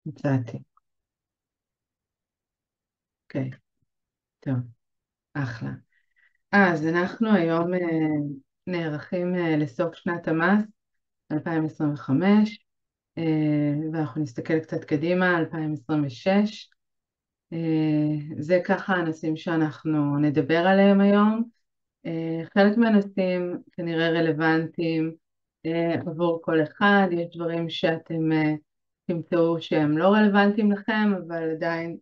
מצאתי. אוקיי, טוב, אחלה. אז אנחנו היום נערכים לסוף שנת המס 2025, ואנחנו נסתכל קצת קדימה, 2026. זה ככה הנושאים שאנחנו נדבר עליהם היום. חלק מהנושאים כנראה רלוונטיים עבור כל אחד, יש דברים שאתם תמצאו שהם לא רלוונטיים לכם, אבל עדיין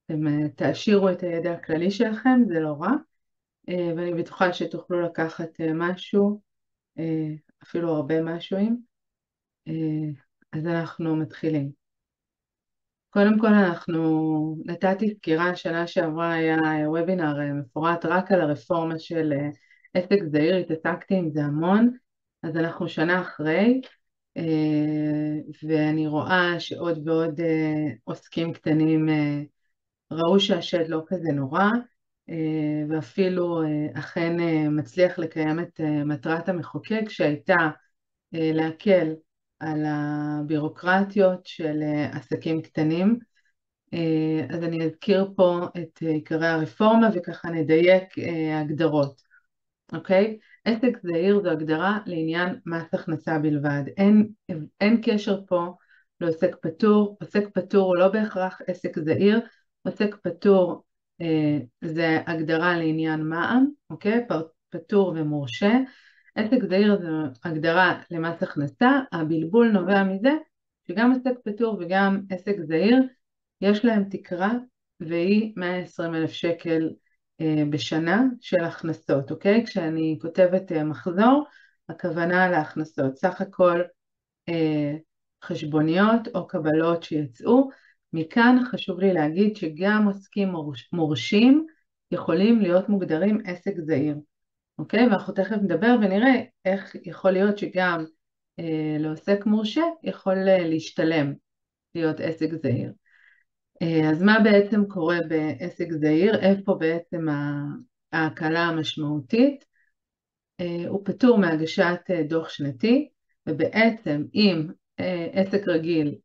אתם תעשירו את הידע הכללי שלכם, זה לא רע, ואני בטוחה שתוכלו לקחת משהו, אפילו הרבה משואים. אה, אז אנחנו מתחילים. קודם כל נתתי סקירה, שנה שעברה היה וובינר מפורט רק על הרפורמה של עסק זעיר, התעסקתי עם זה המון, אז אנחנו שנה אחרי, ואני רואה שעוד ועוד עוסקים קטנים ראו שהשד לא כזה נורא, ואפילו אכן מצליח לקיים את מטרת המחוקק שהייתה להקל על הבירוקרטיות של עסקים קטנים. אז אני אזכיר פה את עיקרי הרפורמה וככה נדייק הגדרות, אוקיי? עסק זעיר זו הגדרה לעניין מס הכנסה בלבד. אין קשר פה לעוסק פטור. עוסק פטור הוא לא בהכרח עסק זעיר. עוסק פטור זה הגדרה לעניין מע"מ, אוקיי? פטור ומורשה. עסק זעיר זו הגדרה למס הכנסה. הבלבול נובע מזה שגם עסק פטור וגם עסק זעיר יש להם תקרה, והיא 120,000 שקל בשנה של הכנסות, אוקיי? כשאני כותבת מחזור, הכוונה להכנסות, סך הכל חשבוניות או קבלות שיצאו. מכאן חשוב לי להגיד שגם עוסקים מורשים יכולים להיות מוגדרים עסק זעיר, אוקיי? ואנחנו תכף נדבר ונראה איך יכול להיות שגם לעוסק מורשה יכול להשתלם להיות עסק זעיר. אז מה בעצם קורה בעסק זעיר? איפה בעצם ההקלה המשמעותית? הוא פטור מהגשת דוח שנתי, ובעצם אם עסק רגיל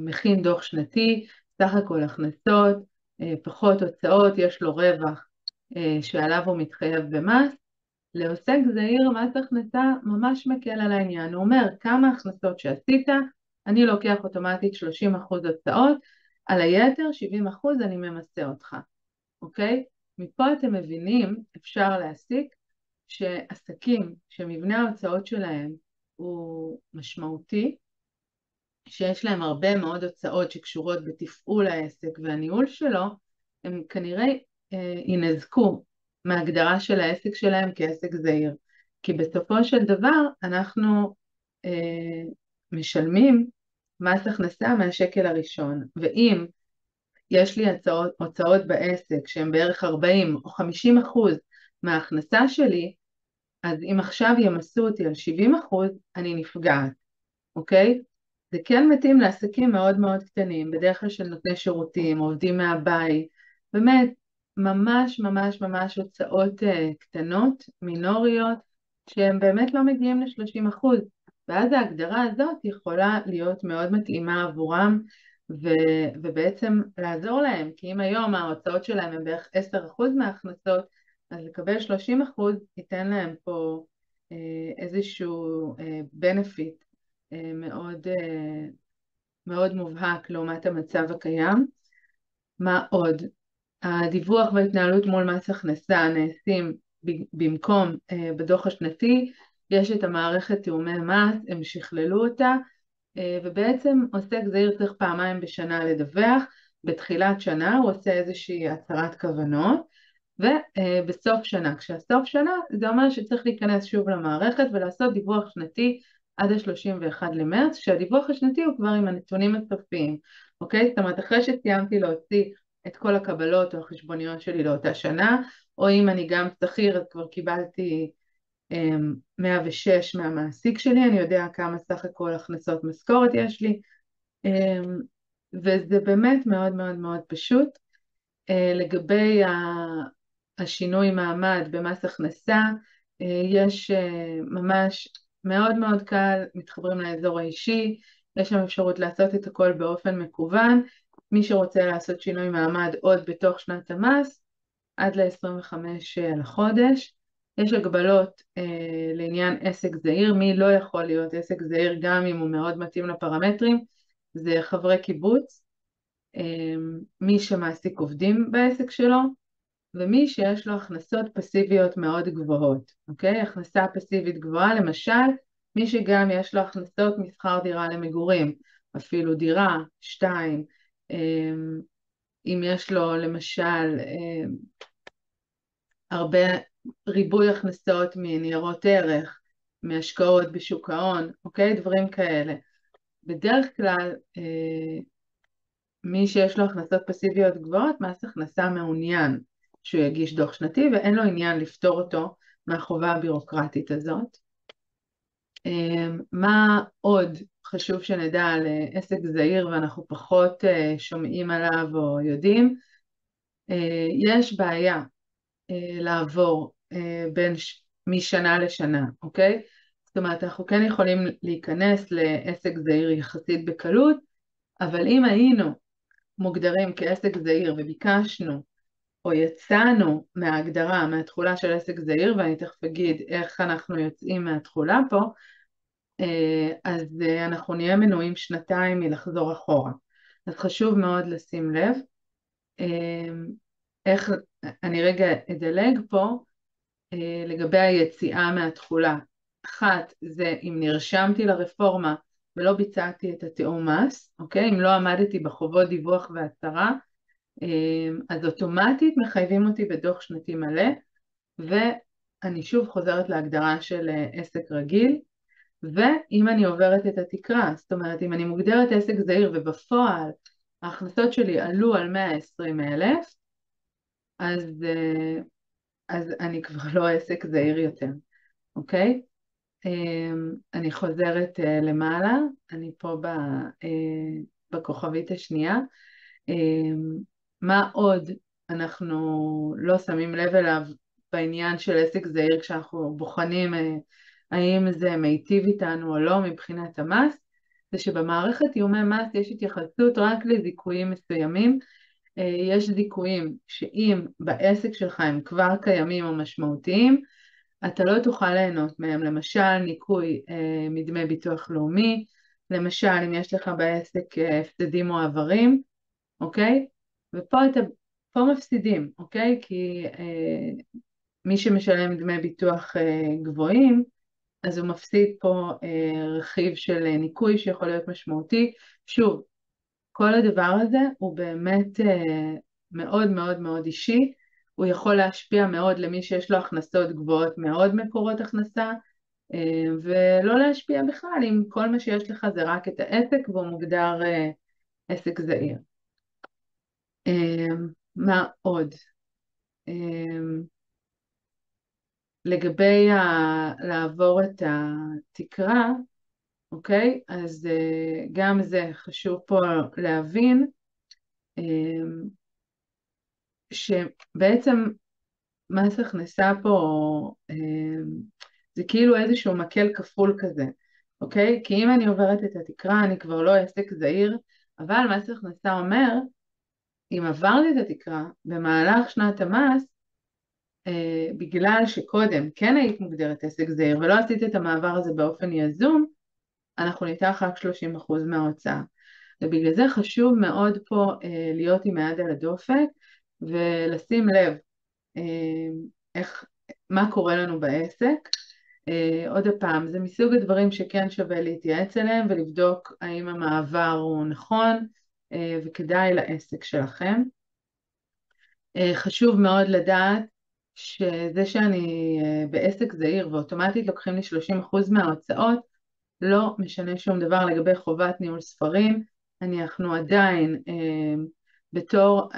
מכין דוח שנתי, סך הכל הכנסות, פחות הוצאות, יש לו רווח שעליו הוא מתחייב במס, לעוסק זעיר מס הכנסה ממש מקל על העניין. הוא אומר כמה הכנסות שעשית, אני לוקח אוטומטית 30% הוצאות, על היתר 70% אני ממסה אותך, אוקיי? מפה אתם מבינים, אפשר להסיק שעסקים שמבנה ההוצאות שלהם הוא משמעותי, שיש להם הרבה מאוד הוצאות שקשורות בתפעול העסק והניהול שלו, הם כנראה ינזקו מהגדרה של העסק שלהם כעסק זעיר. כי בסופו של דבר אנחנו משלמים מס הכנסה מהשקל הראשון, ואם יש לי הוצאות בעסק שהן בערך 40 או 50% מההכנסה שלי, אז אם עכשיו ימסו אותי על 70%, אני נפגעת, אוקיי? זה כן מתאים לעסקים מאוד מאוד קטנים, בדרך כלל של נותני שירותים, עובדים מהבית, באמת ממש ממש ממש הוצאות קטנות, מינוריות, שהן באמת לא מגיעים ל-30%, ואז ההגדרה הזאת יכולה להיות מאוד מתאימה עבורם, ובעצם לעזור להם, כי אם היום ההוצאות שלהם הם בערך 10% מההכנסות, אז לקבל 30% ייתן להם פה איזשהו benefit מאוד, מאוד מובהק לעומת המצב הקיים. מה עוד? הדיווח וההתנהלות מול מס הכנסה נעשים במקום בדוח השנתי, יש את המערכת תיאומי מס, הם שכללו אותה, ובעצם עוסק זעיר צריך פעמיים בשנה לדווח. בתחילת שנה הוא עושה איזושהי הצהרת כוונות, ובסוף שנה, כשהסוף שנה זה אומר שצריך להיכנס שוב למערכת ולעשות דיווח שנתי עד ה-31 למרץ, שהדיווח השנתי הוא כבר עם הנתונים הסופיים, אוקיי? זאת אומרת, אחרי שסיימתי להוציא את כל הקבלות או החשבוניות שלי לאותה שנה, או אם אני גם שכיר אז כבר קיבלתי 106 מהמעסיק שלי, אני יודע כמה סך הכל הכנסות משכורת יש לי, וזה באמת מאוד מאוד מאוד פשוט. לגבי השינוי מעמד במס הכנסה, יש ממש מאוד מאוד קל, מתחברים לאזור האישי, יש שם אפשרות לעשות את הכל באופן מקוון. מי שרוצה לעשות שינוי מעמד עוד בתוך שנת המס, עד ל-25 לחודש. יש הגבלות לעניין עסק זעיר, מי לא יכול להיות עסק זעיר גם אם הוא מאוד מתאים לפרמטרים, זה חברי קיבוץ, מי שמעסיק עובדים בעסק שלו, ומי שיש לו הכנסות פסיביות מאוד גבוהות, אוקיי? הכנסה פסיבית גבוהה, למשל, מי שגם יש לו הכנסות משכר דירה למגורים, אפילו דירה, 2, אם יש לו למשל הרבה ריבוי הכנסות מניירות ערך, מהשקעות בשוק ההון, אוקיי? דברים כאלה. בדרך כלל, מי שיש לו הכנסות פסיביות גבוהות, מס הכנסה מעוניין שהוא יגיש דוח שנתי, ואין לו עניין לפתור אותו מהחובה הבירוקרטית הזאת. מה עוד חשוב שנדע על עסק זעיר ואנחנו פחות שומעים עליו או יודעים? יש בעיה לעבור משנה לשנה, אוקיי? זאת אומרת, אנחנו כן יכולים להיכנס לעסק זעיר יחסית בקלות, אבל אם היינו מוגדרים כעסק זעיר וביקשנו או יצאנו מההגדרה, מהתחולה של עסק זעיר, ואני תכף אגיד איך אנחנו יוצאים מהתחולה פה, אז אנחנו נהיה מנועים 2 מלחזור אחורה. אז חשוב מאוד לשים לב. איך, אני רגע אדלג פה לגבי היציאה מהתחולה. אחת, זה אם נרשמתי לרפורמה ולא ביצעתי את התיאום מס, אוקיי? אם לא עמדתי בחובות דיווח והצהרה, אז אוטומטית מחייבים אותי בדוח שנתי מלא, ואני שוב חוזרת להגדרה של עסק רגיל, ואם אני עוברת את התקרה, זאת אומרת, אם אני מוגדרת עסק זעיר ובפועל ההכנסות שלי עלו על 120,000, אז אני כבר לא עסק זעיר יותר, אוקיי? אני חוזרת למעלה, אני פה בכוכבית השנייה. מה עוד אנחנו לא שמים לב אליו בעניין של עסק זעיר כשאנחנו בוחנים האם זה מיטיב איתנו או לא מבחינת המס, זה שבמערכת תיאומי מס יש התייחסות רק לזיכויים מסוימים. יש זיכויים שאם בעסק שלך הם כבר קיימים או משמעותיים, אתה לא תוכל ליהנות מהם, למשל ניכוי מדמי ביטוח לאומי, למשל אם יש לך בעסק הפסדים או עברים, אוקיי? ופה פה מפסידים, אוקיי? כי מי שמשלם דמי ביטוח גבוהים, אז הוא מפסיד פה רכיב של ניכוי שיכול להיות משמעותי. שוב, כל הדבר הזה הוא באמת מאוד מאוד מאוד אישי, הוא יכול להשפיע מאוד למי שיש לו הכנסות גבוהות מאוד מקורות הכנסה, ולא להשפיע בכלל אם כל מה שיש לך זה רק את העסק והוא מוגדר עסק זעיר. מה עוד? לגבי לעבור את התקרה, אוקיי? אז גם זה חשוב פה להבין שבעצם מס הכנסה פה זה כאילו איזשהו מקל כפול כזה, אוקיי? כי אם אני עוברת את התקרה אני כבר לא עסק זעיר, אבל מס הכנסה אומר, אם עברתי את התקרה במהלך שנת המס, בגלל שקודם כן היית מוגדרת עסק זעיר ולא עשית את המעבר הזה באופן יזום, אנחנו ניתח רק 30% מההוצאה. ובגלל זה חשוב מאוד פה להיות עם היד על הדופק ולשים לב מה קורה לנו בעסק. עוד פעם, זה מסוג הדברים שכן שווה להתייעץ עליהם ולבדוק האם המעבר הוא נכון וכדאי לעסק שלכם. חשוב מאוד לדעת שזה שאני בעסק זעיר ואוטומטית לוקחים לי 30% מההוצאות, לא משנה שום דבר לגבי חובת ניהול ספרים. אנחנו עדיין בתור,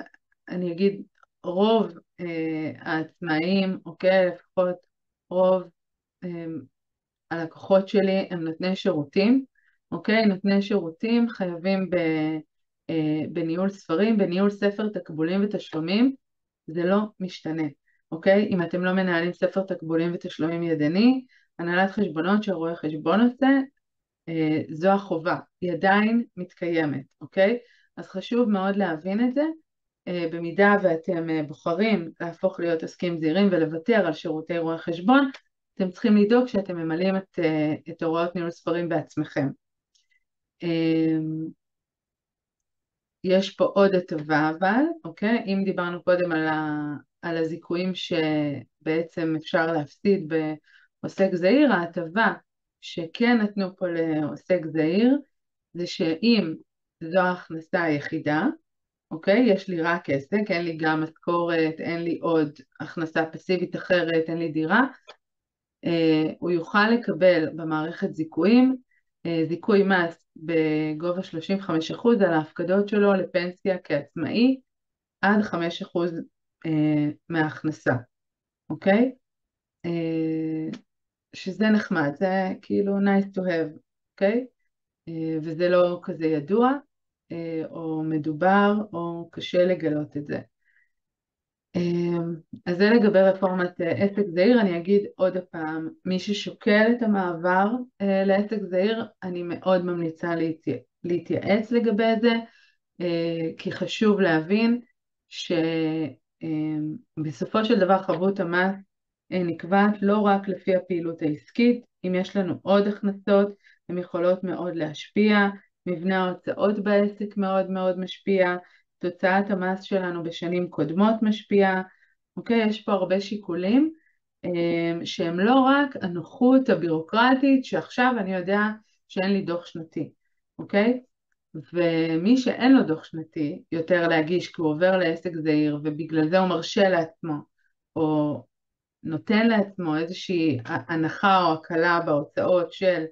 אני אגיד, רוב העצמאים, אוקיי, לפחות רוב הלקוחות שלי הם נותני שירותים, אוקיי, נותני שירותים חייבים בניהול ספרים, בניהול ספר תקבולים ותשלומים, זה לא משתנה, אוקיי? אם אתם לא מנהלים ספר תקבולים ותשלומים ידני, הנהלת חשבונות שרואה חשבון עושה, זו החובה, היא עדיין מתקיימת, אוקיי? אז חשוב מאוד להבין את זה. במידה ואתם בוחרים להפוך להיות עוסקים זעירים ולוותר על שירותי רואי חשבון, אתם צריכים לדאוג שאתם ממלאים את הוראות ניהול ספרים בעצמכם. יש פה עוד הטבה אבל, אוקיי? אם דיברנו קודם על הזיכויים שבעצם אפשר להפסיד בעוסק זעיר, ההטבה שכן נתנו פה לעוסק זעיר, זה שאם זו ההכנסה היחידה, אוקיי? יש לי רק עסק, אין לי גם משכורת, אין לי עוד הכנסה פסיבית אחרת, אין לי דירה, הוא יוכל לקבל במערכת זיכויים, זיכוי מס בגובה 35% על ההפקדות שלו לפנסיה כעצמאי, עד 5% מההכנסה, אוקיי? שזה נחמד, זה כאילו nice to have, אוקיי? וזה לא כזה ידוע, או מדובר, או קשה לגלות את זה. אז זה לגבי רפורמת עסק זעיר. אני אגיד עוד הפעם, מי ששוקל את המעבר לעסק זעיר, אני מאוד ממליצה להתייעץ לגבי זה, כי חשוב להבין שבסופו של דבר חבות המס נקבעת לא רק לפי הפעילות העסקית, אם יש לנו עוד הכנסות, הן יכולות מאוד להשפיע, מבנה ההוצאות בעסק מאוד מאוד משפיע, תוצאת המס שלנו בשנים קודמות משפיעה, אוקיי? יש פה הרבה שיקולים שהם לא רק הנוחות הבירוקרטית שעכשיו אני יודע שאין לי דוח שנתי, אוקיי? ומי שאין לו דוח שנתי יותר להגיש כי הוא עובר לעסק זעיר ובגלל זה הוא מרשה לעצמו או נותן לעצמו איזושהי הנחה או הקלה בהוצאות של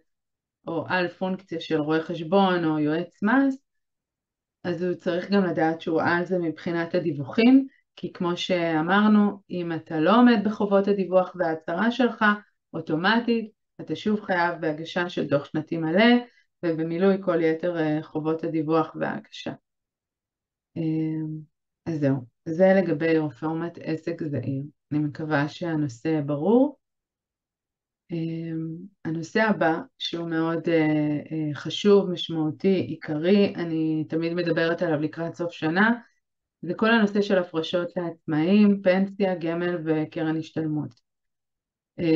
או על פונקציה של רואה חשבון או יועץ מס, אז הוא צריך גם לדעת שהוא על זה מבחינת הדיווחים, כי כמו שאמרנו, אם אתה לא עומד בחובות הדיווח וההצהרה שלך, אוטומטית אתה שוב חייב בהגשה של דוח שנתי מלא, ובמילוי כל יתר חובות הדיווח וההגשה. אז זהו, זה לגבי רפורמת עסק זעיר. אני מקווה שהנושא ברור. הנושא הבא, שהוא מאוד חשוב, משמעותי, עיקרי, אני תמיד מדברת עליו לקראת סוף שנה, זה כל הנושא של הפרשות לעצמאים, פנסיה, גמל וקרן השתלמות.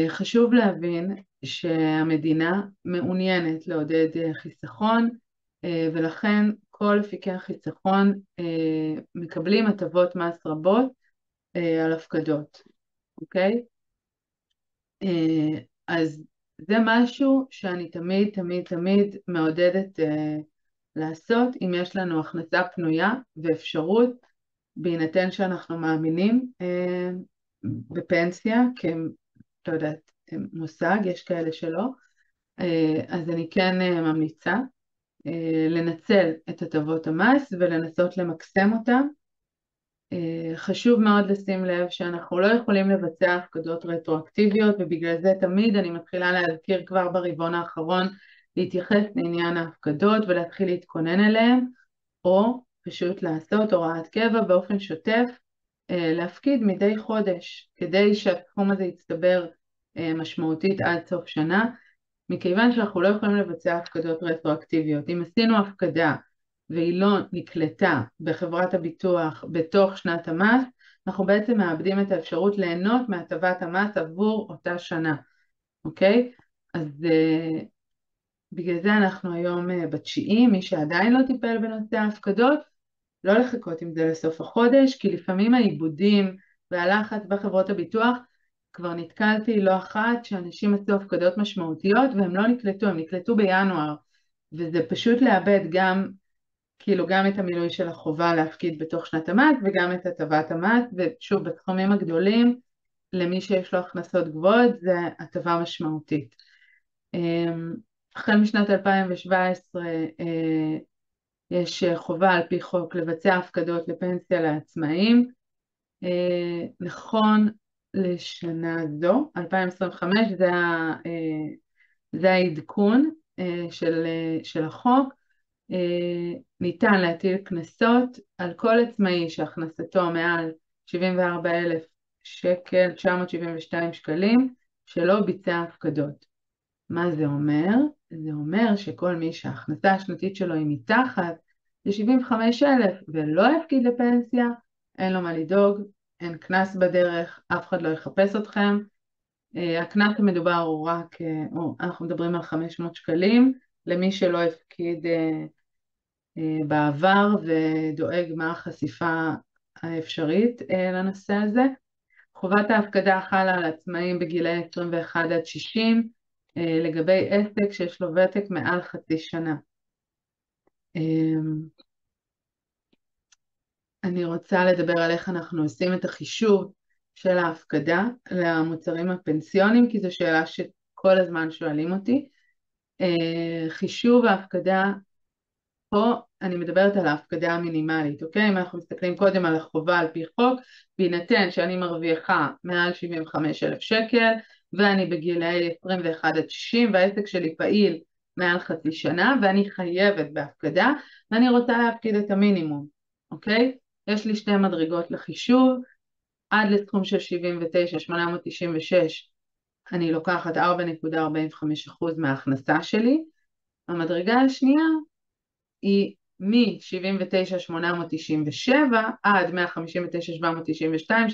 חשוב להבין שהמדינה מעוניינת לעודד חיסכון, ולכן כל אפיקי החיסכון מקבלים הטבות מס רבות על הפקדות, אוקיי? אז זה משהו שאני תמיד תמיד תמיד מעודדת לעשות אם יש לנו הכנסה פנויה ואפשרות, בהינתן שאנחנו מאמינים בפנסיה, כי לא יודעת, מושג, יש כאלה שלא, אז אני כן ממליצה לנצל את הטבות המס ולנסות למקסם אותם. חשוב מאוד לשים לב שאנחנו לא יכולים לבצע הפקדות רטרואקטיביות, ובגלל זה תמיד אני מתחילה להזכיר כבר ברבעון האחרון להתייחס לעניין ההפקדות ולהתחיל להתכונן אליהם, או פשוט לעשות הוראת קבע באופן שוטף, להפקיד מדי חודש כדי שהתחום הזה יצטבר משמעותית עד סוף שנה, מכיוון שאנחנו לא יכולים לבצע הפקדות רטרואקטיביות. אם עשינו הפקדה והיא לא נקלטה בחברת הביטוח בתוך שנת המס, אנחנו בעצם מאבדים את האפשרות ליהנות מהטבת המס עבור אותה שנה, אוקיי? אז בגלל זה אנחנו היום ב9, מי שעדיין לא טיפל בנושא ההפקדות, לא לחכות עם זה לסוף החודש, כי לפעמים העיבודים והלחץ בחברות הביטוח, כבר נתקלתי לא אחת שאנשים עשו הפקדות משמעותיות והם לא נקלטו, הם נקלטו בינואר, וזה פשוט לאבד גם כאילו גם את המילוי של החובה להפקיד בתוך שנת המס וגם את הטבת המס, ושוב בתחומים הגדולים למי שיש לו הכנסות גבוהות זה הטבה משמעותית. החל משנת 2017 יש חובה על פי חוק לבצע הפקדות לפנסיה לעצמאים, נכון לשנה זו, 2025 זה העדכון של החוק. ניתן להטיל קנסות על כל עצמאי שהכנסתו מעל 74,000 שקל, 972 שקלים, שלא ביצע הפקדות. מה זה אומר? זה אומר שכל מי שההכנסה השנתית שלו היא מתחת ל-75,000 ולא יפקיד לפנסיה, אין לו מה לדאוג, אין קנס בדרך, אף אחד לא יחפש אתכם. הקנס המדובר הוא רק, אנחנו מדברים על 500 שקלים, למי שלא הפקיד בעבר ודואג מה החשיפה האפשרית לנושא הזה. חובת ההפקדה חלה על עצמאים בגילאי 21 עד 60, לגבי עסק שיש לו ותק מעל חצי שנה. אני רוצה לדבר על איך אנחנו עושים את החישוב של ההפקדה למוצרים הפנסיונים, כי זו שאלה שכל הזמן שואלים אותי. חישוב ההפקדה, פה אני מדברת על ההפקדה המינימלית, אוקיי? אם אנחנו מסתכלים קודם על החובה על פי חוק, בהינתן שאני מרוויחה מעל 75,000 שקל, ואני בגילאי 21 עד 60, והעסק שלי פעיל מעל חצי שנה, ואני חייבת בהפקדה, ואני רוצה להפקיד את המינימום, אוקיי? יש לי שתי מדרגות לחישוב, עד לסכום של 79,896, אני לוקחת 4.45% מההכנסה שלי. המדרגה השנייה היא מ-79,897 עד 159,792, 12.55.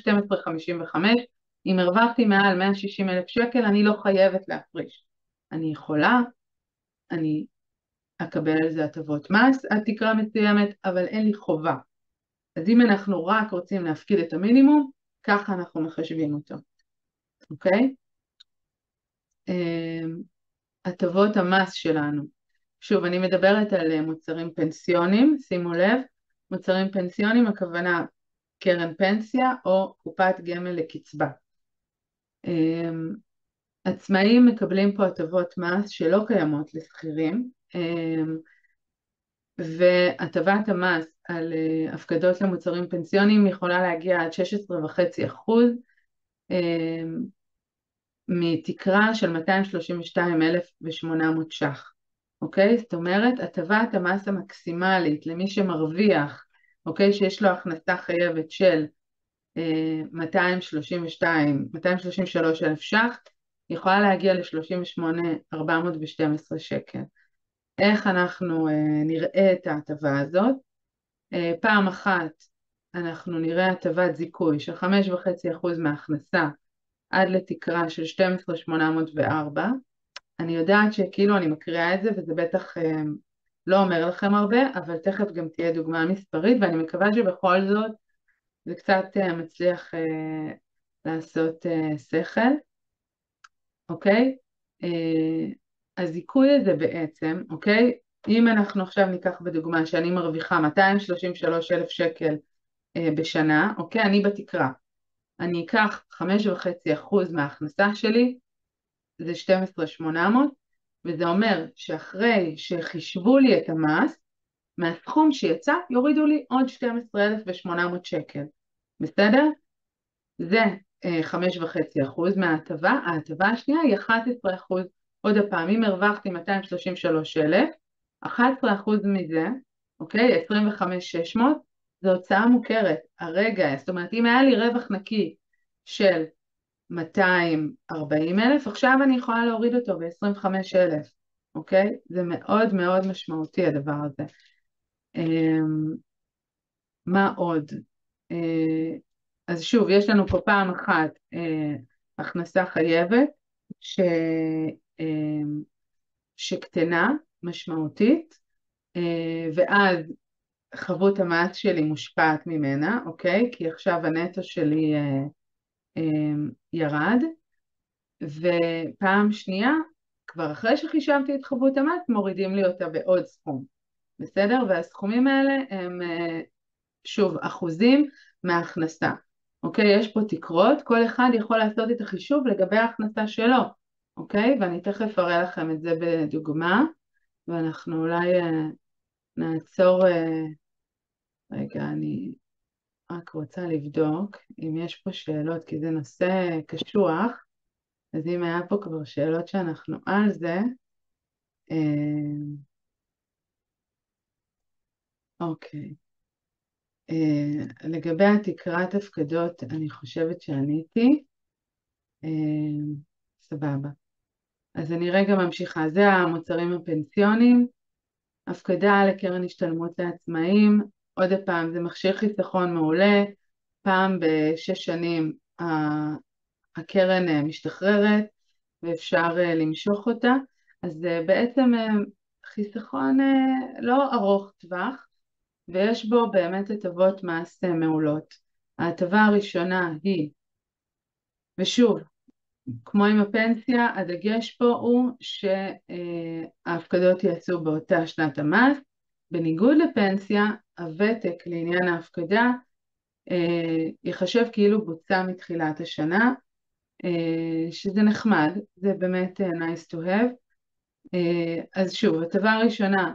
אם הרווחתי מעל 160,000 שקל, אני לא חייבת להפריש. אני יכולה, אני אקבל על זה הטבות מס עד תקרה מסוימת, אבל אין לי חובה. אז אם אנחנו רק רוצים להפקיד את המינימום, ככה אנחנו מחשבים אותו, אוקיי? הטבות המס שלנו. שוב, אני מדברת על מוצרים פנסיונים, שימו לב, מוצרים פנסיונים הכוונה קרן פנסיה או קופת גמל לקצבה. עצמאים מקבלים פה הטבות מס שלא קיימות לשכירים, והטבת המס על הפקדות למוצרים פנסיוניים יכולה להגיע עד 16.5% מתקרה של 232,800 ש"ח. אוקיי? זאת אומרת, הטבת המס המקסימלית למי שמרוויח, אוקיי? שיש לו הכנסה חייבת של 233,000 ש"ח, יכולה להגיע ל-38,412 שקל. איך אנחנו נראה את ההטבה הזאת? פעם אחת אנחנו נראה הטבת זיכוי של 5.5% מההכנסה עד לתקרה של 12,804. אני יודעת שכאילו אני מקריאה את זה וזה בטח לא אומר לכם הרבה, אבל תכף גם תהיה דוגמה מספרית, ואני מקווה שבכל זאת זה קצת מצליח לעשות שכל, אוקיי? הזיכוי הזה בעצם, אוקיי? אם אנחנו עכשיו ניקח בדוגמה שאני מרוויחה 233,000 שקל בשנה, אוקיי? אני בתקרה. אני אקח 5.5% מההכנסה שלי, זה 12,800, וזה אומר שאחרי שחישבו לי את המס, מהסכום שיצא יורידו לי עוד 12,800 שקל. בסדר? זה 5.5% מההטבה. ההטבה השנייה היא 11%. עוד הפעם, אם הרווחתי 233,000, 11% מזה, אוקיי? 25,600, זו הוצאה מוכרת. הרגע, זאת אומרת, אם היה לי רווח נקי של 240,000, עכשיו אני יכולה להוריד אותו ב-25,000, אוקיי? זה מאוד מאוד משמעותי הדבר הזה. מה עוד? אז שוב, יש לנו פה פעם אחת הכנסה חייבת שקטנה משמעותית, ואז חבות המס שלי מושפעת ממנה, אוקיי? כי עכשיו הנטו שלי ירד, ופעם שנייה, כבר אחרי שחישבתי את חבות המס, מורידים לי אותה בעוד סכום, בסדר? והסכומים האלה הם שוב אחוזים מההכנסה, אוקיי? יש פה תקרות, כל אחד יכול לעשות את החישוב לגבי ההכנסה שלו, אוקיי? ואני תכף אראה לכם את זה בדוגמה, ואנחנו אולי נעצור, רגע, אני רק רוצה לבדוק אם יש פה שאלות, כי זה נושא קשוח, אז אם היה פה כבר שאלות שאנחנו על זה, אוקיי. לגבי התקרת הפקדות, אני חושבת שעניתי. סבבה. אז אני רגע ממשיכה, זה המוצרים הפנסיוניים, הפקדה לקרן השתלמות לעצמאים, עוד פעם זה מכשיר חיסכון מעולה, פעם ב6 שנים הקרן משתחררת ואפשר למשוך אותה, אז זה בעצם חיסכון לא ארוך טווח, ויש בו באמת הטבות מס מעולות. ההטבה הראשונה היא, ושוב, כמו עם הפנסיה, הדגש פה הוא שההפקדות יעשו באותה שנת המס. בניגוד לפנסיה, הוותק לעניין ההפקדה יחשב כאילו בוצע מתחילת השנה, שזה נחמד, זה באמת nice to have. אז שוב, הטבה הראשונה,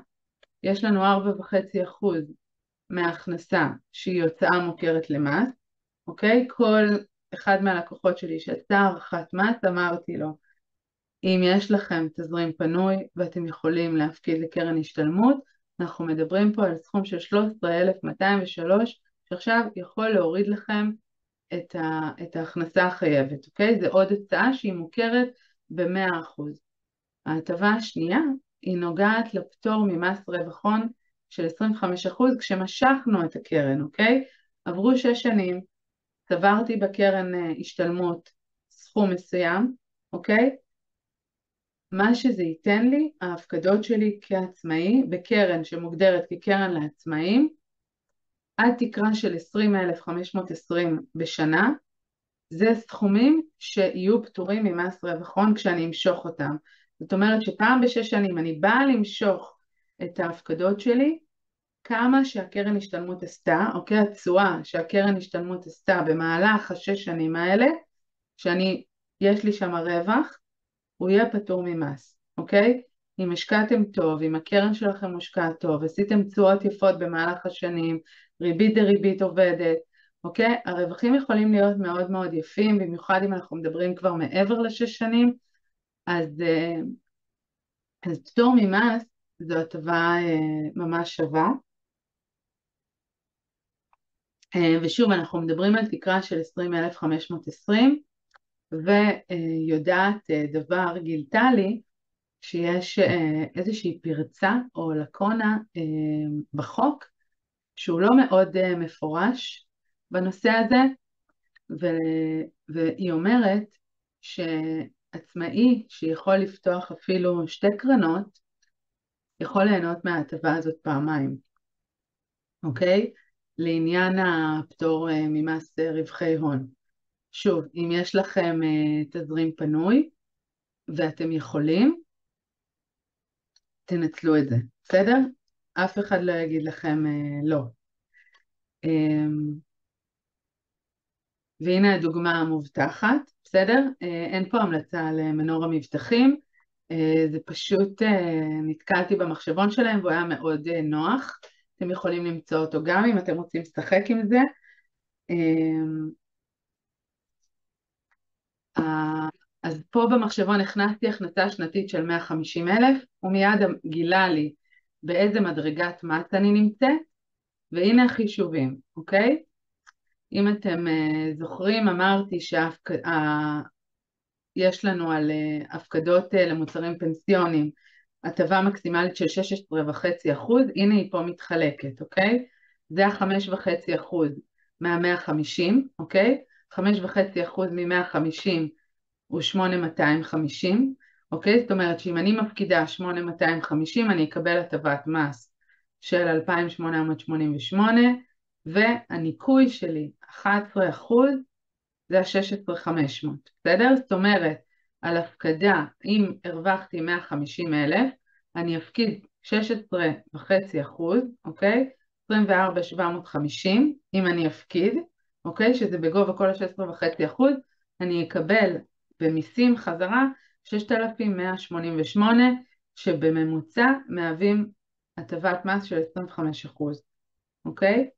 יש לנו 4.5% מההכנסה שהיא הוצאה מוכרת למס, אוקיי? כל אחד מהלקוחות שלי שעשה הערכת מס, אמרתי לו, אם יש לכם תזרים פנוי ואתם יכולים להפקיד לקרן השתלמות, אנחנו מדברים פה על סכום של 13,203, שעכשיו יכול להוריד לכם את ההכנסה החייבת, אוקיי? זה עוד הצעה שהיא מוכרת ב100%. ההטבה השנייה היא נוגעת לפטור ממס רווח הון של 25% כשמשכנו את הקרן, אוקיי? עברו 6 שנים, צברתי בקרן השתלמות סכום מסוים, אוקיי? מה שזה ייתן לי, ההפקדות שלי כעצמאי בקרן שמוגדרת כקרן לעצמאים, עד תקרה של 20,520 בשנה, זה סכומים שיהיו פטורים ממס רווח הון כשאני אמשוך אותם. זאת אומרת שפעם ב6 שנים אני באה למשוך את ההפקדות שלי, כמה שהקרן השתלמות עשתה, אוקיי, התשואה שהקרן השתלמות עשתה במהלך 6 שנים האלה, יש לי שם רווח, הוא יהיה פטור ממס, אוקיי? אם השקעתם טוב, אם הקרן שלכם מושקעת טוב, עשיתם תשואות יפות במהלך השנים, ריבית דריבית עובדת, אוקיי? הרווחים יכולים להיות מאוד מאוד יפים, במיוחד אם אנחנו מדברים כבר מעבר ל6 שנים, אז פטור ממס זו הטבה ממש שווה. ושוב, אנחנו מדברים על תקרה של 20,520, ויודעת דבר גילתה לי, שיש איזושהי פרצה או לקונה בחוק, שהוא לא מאוד מפורש בנושא הזה, והיא אומרת שעצמאי שיכול לפתוח אפילו 2 קרנות, יכול ליהנות מההטבה הזאת פעמיים, אוקיי? לעניין הפטור ממס רווחי הון. שוב, אם יש לכם תזרים פנוי ואתם יכולים, תנצלו את זה, בסדר? אף אחד לא יגיד לכם לא. והנה הדוגמה המובטחת, בסדר? אין פה המלצה על מנור המבטחים, זה פשוט נתקלתי במחשבון שלהם והוא היה מאוד נוח, אתם יכולים למצוא אותו גם אם אתם רוצים לשחק עם זה. אז פה במחשבון הכנסתי הכנסה שנתית של 150,000, ומיד גילה לי באיזה מדרגת מס אני נמצאת, והנה החישובים, אוקיי? אם אתם זוכרים, אמרתי יש לנו על הפקדות למוצרים פנסיונים, הטבה מקסימלית של 16.5%, הנה היא פה מתחלקת, אוקיי? זה ה5.5% מה-150, אוקיי? 5.5% מ-150 הוא 8,250, אוקיי? זאת אומרת שאם אני מפקידה 8,250, אני אקבל הטבת מס של 2,888, והניקוי שלי 11% זה ה-16,500, בסדר? זאת אומרת, על הפקדה, אם הרווחתי 150,000, אני אפקיד 16.5%, אוקיי? 24,750, אם אני אפקיד, אוקיי? שזה בגובה כל ה-16.5%, אני אקבל במיסים חזרה 6,188, שבממוצע מהווים הטבת מס של 25%, אוקיי?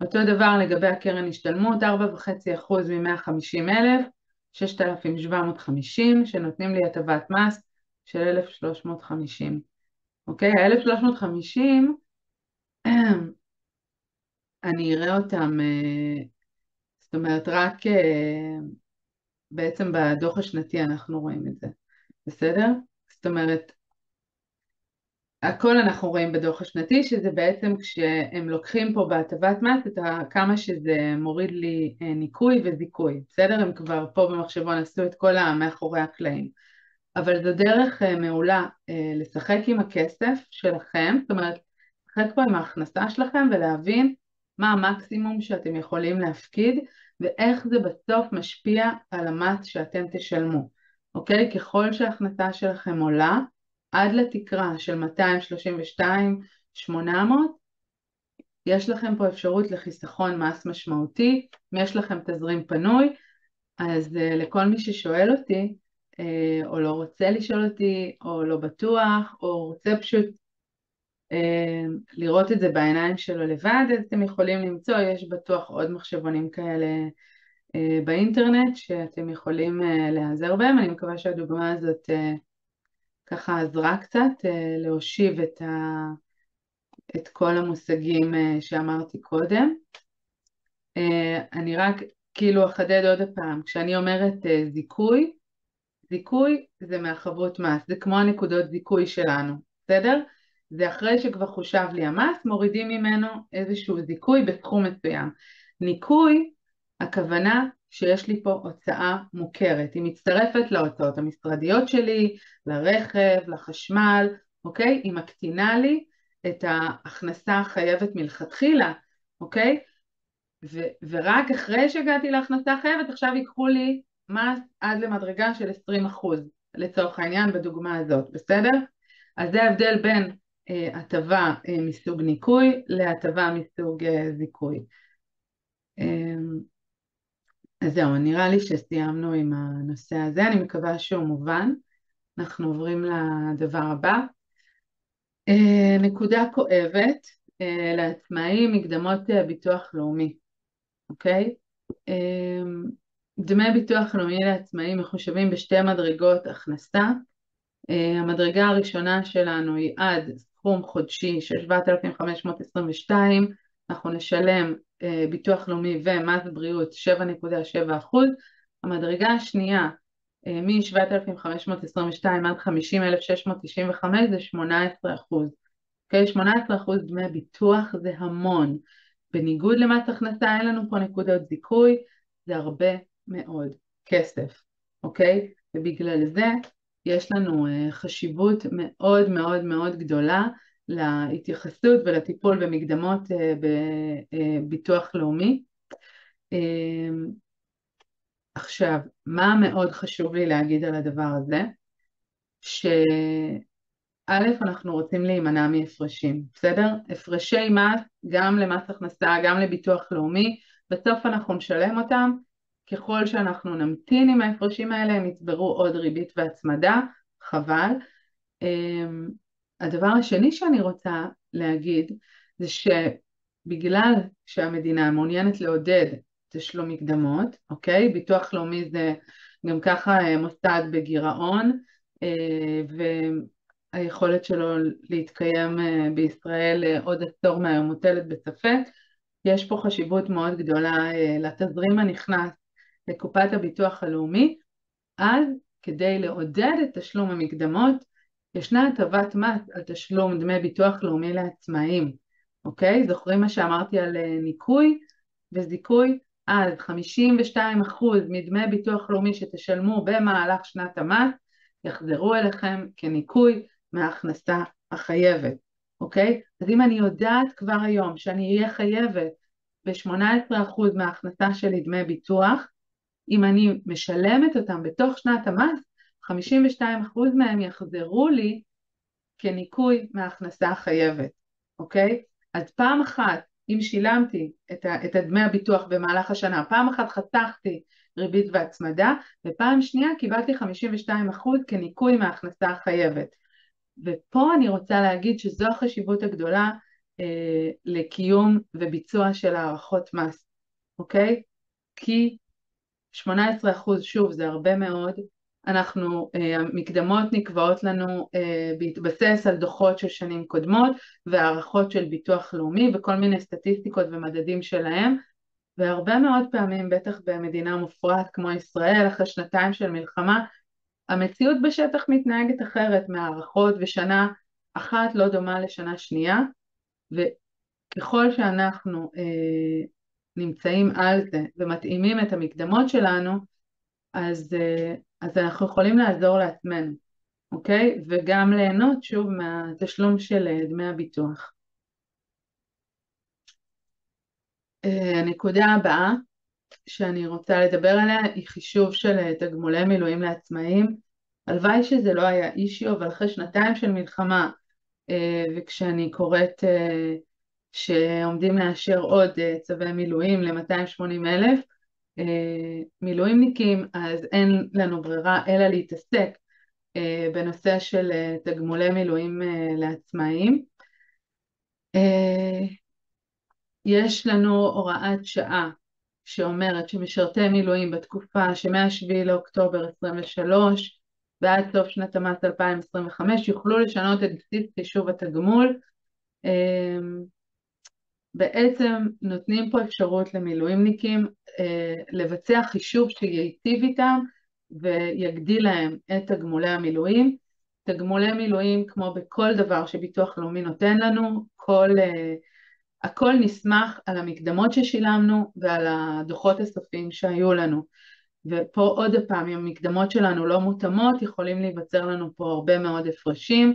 אותו דבר לגבי הקרן השתלמות, 4.5% מ-150,000, 6,750, שנותנים לי הטבת מס של 1,350. אוקיי? ה-1,350, אני אראה אותם, זאת אומרת, רק בעצם בדוח השנתי אנחנו רואים את זה. בסדר? זאת אומרת, הכל אנחנו רואים בדוח השנתי, שזה בעצם כשהם לוקחים פה בהטבת מס כמה שזה מוריד לי ניכוי וזיכוי, בסדר? הם כבר פה במחשבון עשו את כל מאחורי הקלעים. אבל זו דרך מעולה לשחק עם הכסף שלכם, זאת אומרת, לשחק פה עם ההכנסה שלכם ולהבין מה המקסימום שאתם יכולים להפקיד ואיך זה בסוף משפיע על המס שאתם תשלמו, אוקיי? ככל שההכנסה שלכם עולה עד לתקרה של 232,800, יש לכם פה אפשרות לחיסכון מס משמעותי. אם יש לכם תזרים פנוי, אז לכל מי ששואל אותי, או לא רוצה לשאול אותי, או לא בטוח, או רוצה פשוט לראות את זה בעיניים שלו לבד, אז אתם יכולים למצוא, יש בטוח עוד מחשבונים כאלה באינטרנט, שאתם יכולים להיעזר בהם. אני מקווה שהדוגמה הזאת ככה עזרה קצת להושיב את כל המושגים שאמרתי קודם. אני רק כאילו אחדד עוד פעם, כשאני אומרת זיכוי, זיכוי זה מהחבות מס, זה כמו הנקודות זיכוי שלנו, בסדר? זה אחרי שכבר חושב לי המס, מורידים ממנו איזשהו זיכוי בסכום מסוים. ניכוי, הכוונה שיש לי פה הוצאה מוכרת, היא מצטרפת להוצאות המשרדיות שלי, לרכב, לחשמל, אוקיי? היא מקטינה לי את ההכנסה החייבת מלכתחילה, אוקיי? ורק אחרי שהגעתי להכנסה חייבת, עכשיו ייקחו לי מס עד למדרגה של 20%, לצורך העניין בדוגמה הזאת, בסדר? אז זה ההבדל בין הטבה מסוג ניכוי להטבה מסוג זיכוי. אז זהו, נראה לי שסיימנו עם הנושא הזה, אני מקווה שהוא מובן. אנחנו עוברים לדבר הבא. נקודה כואבת לעצמאים, מקדמות ביטוח לאומי, אוקיי? דמי ביטוח לאומי לעצמאים מחושבים בשתי מדרגות הכנסה. המדרגה הראשונה שלנו היא עד סכום חודשי של 7,522, אנחנו נשלם ביטוח לאומי ומס בריאות 7.7%. המדרגה השנייה מ-7,522 עד 50,695 זה 18%. אוקיי, 18% דמי ביטוח זה המון. בניגוד למס הכנסה אין לנו פה נקודות זיכוי, זה הרבה מאוד כסף, אוקיי? ובגלל זה יש לנו חשיבות מאוד מאוד מאוד גדולה להתייחסות ולטיפול במקדמות בביטוח לאומי. עכשיו, מה מאוד חשוב לי להגיד על הדבר הזה? א', אנחנו רוצים להימנע מהפרשים, בסדר? הפרשי מס, גם למס הכנסה, גם לביטוח לאומי, בסוף אנחנו נשלם אותם, ככל שאנחנו נמתין עם ההפרשים האלה, הם יצברו עוד ריבית והצמדה, חבל. הדבר השני שאני רוצה להגיד, זה שבגלל שהמדינה מעוניינת לעודד תשלום מקדמות, אוקיי? ביטוח לאומי זה גם ככה מוסד בגירעון, היכולת שלו להתקיים בישראל עוד עשור מהיום מוטלת בספק. יש פה חשיבות מאוד גדולה לתזרים הנכנס לקופת הביטוח הלאומי, אז כדי לעודד את תשלום המקדמות, ישנה הטבת מס על תשלום דמי ביטוח לאומי לעצמאים, אוקיי? זוכרים מה שאמרתי על ניכוי וזיכוי? אז 52% מדמי ביטוח לאומי שתשלמו במהלך שנת המס, יחזרו אליכם כניכוי מההכנסה החייבת, אוקיי? אז אם אני יודעת כבר היום שאני אהיה חייבת ב-18% מההכנסה שלי דמי ביטוח, אם אני משלמת אותם בתוך שנת המס, 52% מהם יחזרו לי כניכוי מההכנסה החייבת, אוקיי? אז פעם אחת, אם שילמתי את דמי הביטוח במהלך השנה, פעם אחת חתכתי ריבית והצמדה, ופעם שנייה קיבלתי 52% כניכוי מההכנסה החייבת. ופה אני רוצה להגיד שזו החשיבות הגדולה לקיום וביצוע של הערכות מס, אוקיי? כי 18% שוב זה הרבה מאוד, המקדמות נקבעות לנו בהתבסס על דוחות של שנים קודמות והערכות של ביטוח לאומי וכל מיני סטטיסטיקות ומדדים שלהם, והרבה מאוד פעמים, בטח במדינה מופרעת כמו ישראל, אחרי שנתיים של מלחמה, המציאות בשטח מתנהגת אחרת מהערכות, ושנה אחת לא דומה לשנה שנייה, וככל שאנחנו נמצאים על זה ומתאימים את המקדמות שלנו, אז אנחנו יכולים לעזור לעצמנו, אוקיי? וגם ליהנות שוב מהתשלום של דמי הביטוח. הנקודה הבאה שאני רוצה לדבר עליה היא חישוב של תגמולי מילואים לעצמאים. הלוואי שזה לא היה אישיו, אבל אחרי שנתיים של מלחמה, וכשאני קוראת שעומדים לאשר עוד צווי מילואים ל-280,000 מילואימניקים, אז אין לנו ברירה אלא להתעסק בנושא של תגמולי מילואים לעצמאים. יש לנו הוראת שעה שאומרת שמשרתי מילואים בתקופה שמ-7 לאוקטובר 23 ועד סוף שנת המס 2025 יוכלו לשנות את בסיס חישוב התגמול. בעצם נותנים פה אפשרות למילואימניקים לבצע חישוב שייטיב איתם ויגדיל להם את תגמולי המילואים. תגמולי מילואים, כמו בכל דבר שביטוח לאומי נותן לנו, הכל נסמך על המקדמות ששילמנו ועל הדוחות הסופיים שהיו לנו. ופה עוד פעם, אם המקדמות שלנו לא מותאמות, יכולים להיווצר לנו פה הרבה מאוד הפרשים.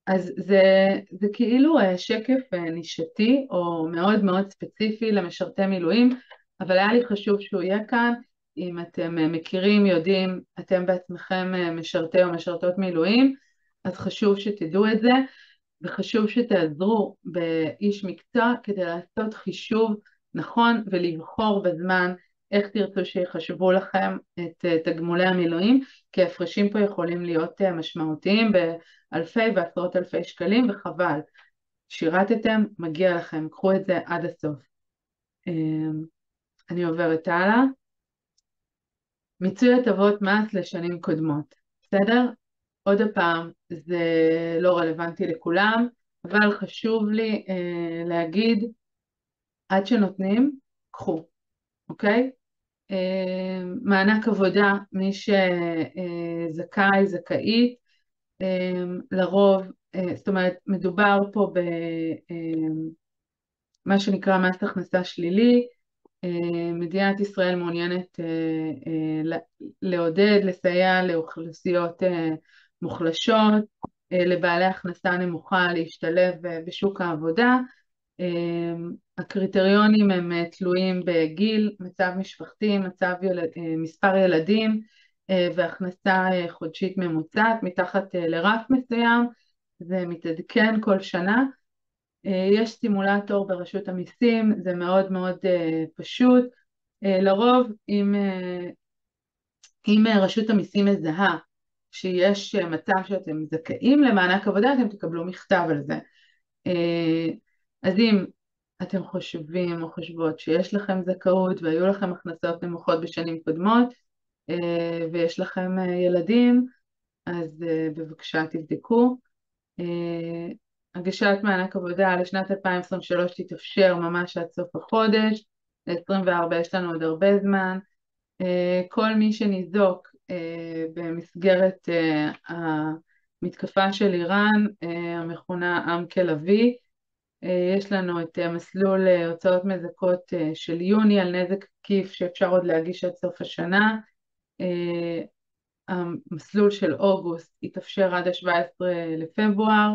אז זה כאילו שקף נישתי או מאוד מאוד ספציפי למשרתי מילואים, אבל היה לי חשוב שהוא יהיה כאן. אם אתם מכירים, יודעים, אתם בעצמכם משרתי או משרתות מילואים, אז חשוב שתדעו את זה. וחשוב שתעזרו באיש מקצוע כדי לעשות חישוב נכון ולבחור בזמן איך תרצו שיחשבו לכם את תגמולי המילואים, כי ההפרשים פה יכולים להיות משמעותיים באלפי ועשרות אלפי שקלים, וחבל. שירתתם, מגיע לכם, קחו את זה עד הסוף. אני עוברת הלאה. מיצוי הטבות מס לשנים קודמות, בסדר? עוד פעם, זה לא רלוונטי לכולם, אבל חשוב לי להגיד, עד שנותנים, קחו, אוקיי? מענק עבודה, מי שזכאי, זכאית, לרוב, זאת אומרת, מדובר פה במה שנקרא מס הכנסה שלילי. מדינת ישראל מעוניינת לעודד, לסייע לאוכלוסיות מוחלשות, לבעלי הכנסה נמוכה להשתלב בשוק העבודה. הקריטריונים הם תלויים בגיל, מצב משפחתי, מספר ילדים והכנסה חודשית ממוצעת. מתחת לרף מסוים זה מתעדכן כל שנה. יש סימולטור ברשות המיסים, זה מאוד מאוד פשוט. לרוב אם רשות המיסים מזהה שיש מצב שאתם זכאים למענק עבודה, אתם תקבלו מכתב על זה. אז אם אתם חושבים או חושבות שיש לכם זכאות והיו לכם הכנסות נמוכות בשנים קודמות, ויש לכם ילדים, אז בבקשה תבדקו. הגשת מענק עבודה לשנת 2023 תתאפשר ממש עד סוף החודש, ל-24 יש לנו עוד הרבה זמן. כל מי שניזוק במסגרת המתקפה של איראן, המכונה עם כלבי, יש לנו את מסלול הוצאות מזכות של יוני על נזק עקיף שאפשר עוד להגיש עד סוף השנה. המסלול של אוגוסט יתאפשר עד ה-17 לפברואר.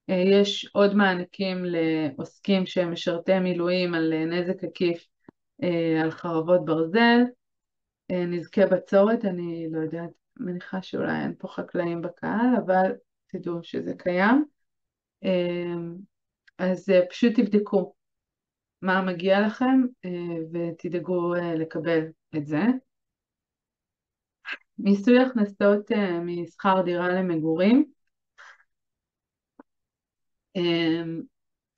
יש עוד מענקים לעוסקים שהם משרתי מילואים על נזק עקיף על חרבות ברזל. נזקי בצורת, אני לא יודעת, מניחה שאולי אין פה חקלאים בקהל, אבל תדעו שזה קיים. אז פשוט תבדקו מה מגיע לכם ותדאגו לקבל את זה. מיסוי הכנסות משכר דירה למגורים.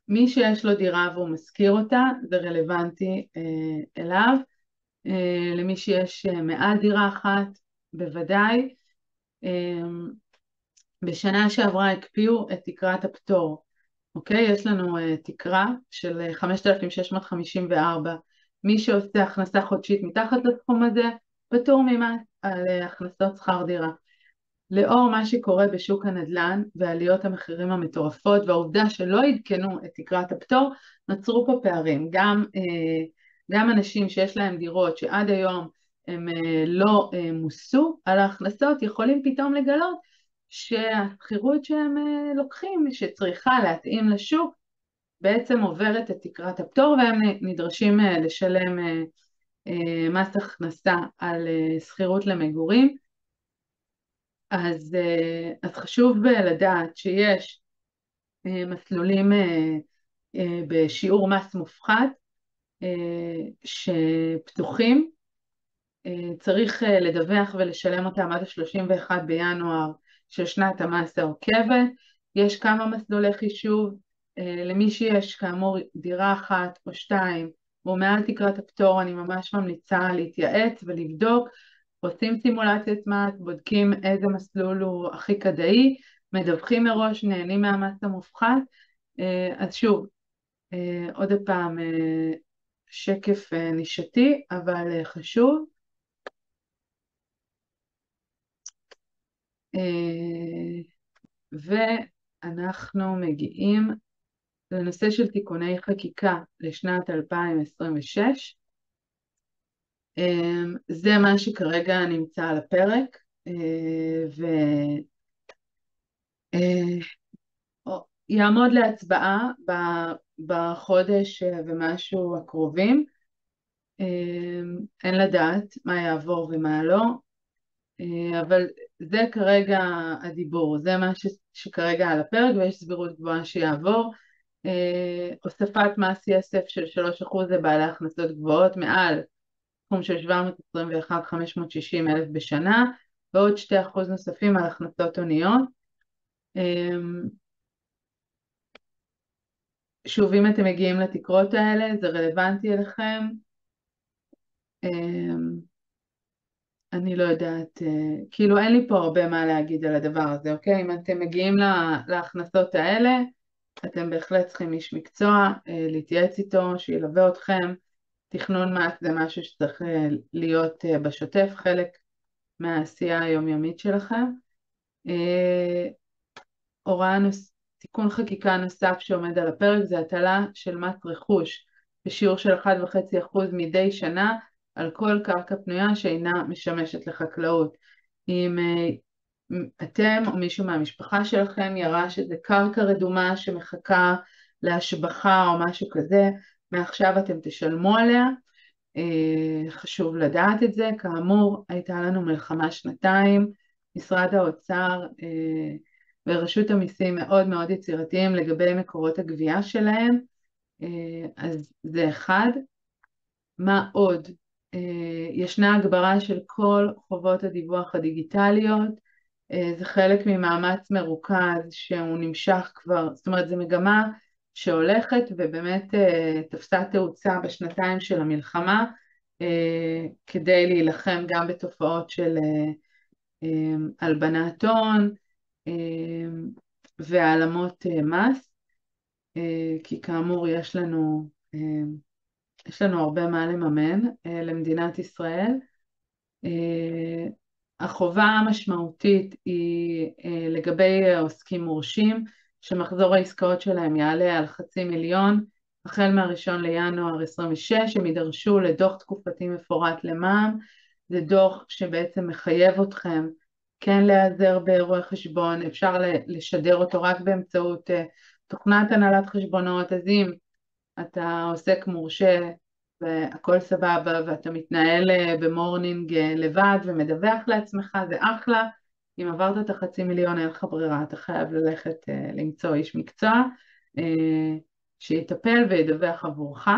מי שיש לו דירה והוא משכיר אותה, זה רלוונטי אליו. למי שיש מעל דירה אחת, בוודאי. בשנה שעברה הקפיאו את תקרת הפטור. אוקיי? יש לנו תקרה של 5,654. מי שעושה הכנסה חודשית מתחת לסכום הזה, פטור ממס על הכנסות שכר דירה. לאור מה שקורה בשוק הנדל"ן ועליות המחירים המטורפות והעובדה שלא עדכנו את תקרת הפטור, נוצרו פה פערים. גם אנשים שיש להם דירות שעד היום הם לא מוסו על ההכנסות, יכולים פתאום לגלות שהשכירות שהם לוקחים, שצריכה להתאים לשוק, בעצם עוברת את תקרת הפטור, והם נדרשים לשלם מס הכנסה על שכירות למגורים. אז חשוב לדעת שיש מסלולים בשיעור מס מופחת שפתוחים. צריך לדווח ולשלם אותם עד ה-31 בינואר של שנת המס העוקבת. יש כמה מסלולי חישוב. למי שיש כאמור דירה אחת או שתיים ומעל תקרת הפטור, אני ממש ממליצה להתייעץ ולבדוק. עושים סימולציית מס, בודקים איזה מסלול הוא הכי כדאי, מדווחים מראש, נהנים מהמס המופחת. אז שוב, עוד פעם, שקף נישתי, אבל חשוב. ואנחנו מגיעים לנושא של תיקוני חקיקה לשנת 2026. זה מה שכרגע נמצא על הפרק, ויעמוד להצבעה בחודש ומשהו הקרובים. אין לדעת מה יעבור ומה לא, אבל זה כרגע הדיבור, זה מה שכרגע על הפרק, ויש סבירות גבוהה שיעבור. הוספת מס יסף של 3% לבעלי הכנסות גבוהות מעל סכום של 721,560 אלף בשנה, ועוד 2% נוספים על הכנסות הוניות. שוב, אם אתם מגיעים לתקרות האלה, זה רלוונטי אליכם. אני לא יודעת, כאילו אין לי פה הרבה מה להגיד על הדבר הזה, אוקיי? אם אתם מגיעים להכנסות האלה, אתם בהחלט צריכים איש מקצוע, להתייעץ איתו, שילווה אתכם. תכנון מס זה משהו שצריך להיות בשוטף, חלק מהעשייה היומיומית שלכם. תיקון חקיקה נוסף שעומד על הפרק זה הטלה של מס רכוש בשיעור של 1.5% מדי שנה על כל קרקע פנויה שאינה משמשת לחקלאות. אם אתם או מישהו מהמשפחה שלכם ירש איזה קרקע רדומה שמחכה להשבחה או משהו כזה, מעכשיו אתם תשלמו עליה. חשוב לדעת את זה. כאמור, הייתה לנו מלחמה שנתיים, משרד האוצר ורשות המיסים מאוד מאוד יצירתיים לגבי מקורות הגבייה שלהם, אז זה אחד. מה עוד? ישנה הגברה של כל חובות הדיווח הדיגיטליות, זה חלק ממאמץ מרוכז שהוא נמשך כבר, זאת אומרת זו מגמה שהולכת ובאמת תפסה תאוצה בשנתיים של המלחמה, כדי להילחם גם בתופעות של הלבנת הון והעלמות מס, כי כאמור יש לנו הרבה מה לממן למדינת ישראל. החובה המשמעותית היא לגבי עוסקים מורשים, שמחזור העסקאות שלהם יעלה על 500,000, החל מה-1 לינואר 26, הם יידרשו לדוח תקופתי מפורט למע"מ. זה דוח שבעצם מחייב אתכם כן להיעזר באירועי חשבון, אפשר לשדר אותו רק באמצעות תוכנת הנהלת חשבונות. אז אם אתה עוסק מורשה והכל סבבה ואתה מתנהל במורנינג לבד ומדווח לעצמך, זה אחלה. אם עברת את 500,000 אין לך ברירה, אתה חייב ללכת למצוא איש מקצוע שיטפל וידווח עבורך.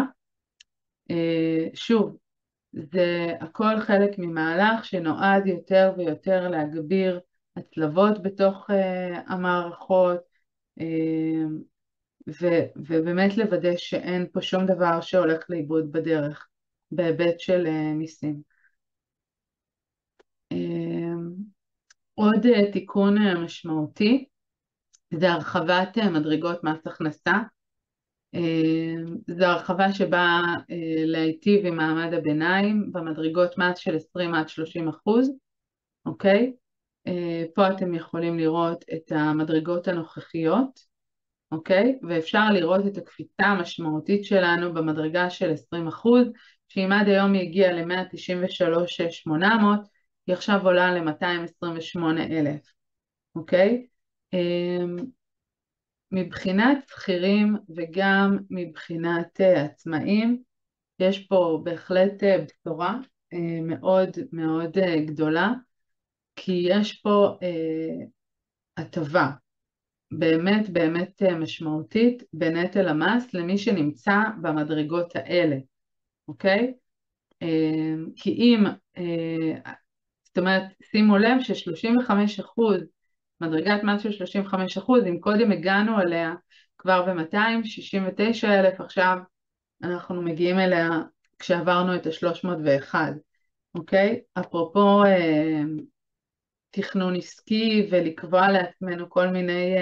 שוב, זה הכל חלק ממהלך שנועד יותר ויותר להגביר הצלבות בתוך המערכות, ובאמת לוודא שאין פה שום דבר שהולך לאיבוד בדרך בהיבט של מיסים. עוד תיקון משמעותי זה הרחבת מדרגות מס הכנסה. זו הרחבה שבאה להיטיב עם מעמד הביניים במדרגות מס של 20 עד 30%, אוקיי? פה אתם יכולים לראות את המדרגות הנוכחיות, אוקיי? ואפשר לראות את הקפיצה המשמעותית שלנו במדרגה של 20%, שאם עד היום היא הגיעה ל-193,800, היא עכשיו עולה ל-228,000, אוקיי? מבחינת שכירים וגם מבחינת עצמאים, יש פה בהחלט בשורה מאוד מאוד גדולה, כי יש פה הטבה באמת באמת משמעותית בנטל המס למי שנמצא במדרגות האלה, אוקיי? כי אם, זאת אומרת, שימו לב ש-35%, מדרגת מס של 35%, אם קודם הגענו עליה כבר ב-269,000, עכשיו אנחנו מגיעים אליה כשעברנו את ה-301, אוקיי? אפרופו תכנון עסקי ולקבוע לעצמנו כל מיני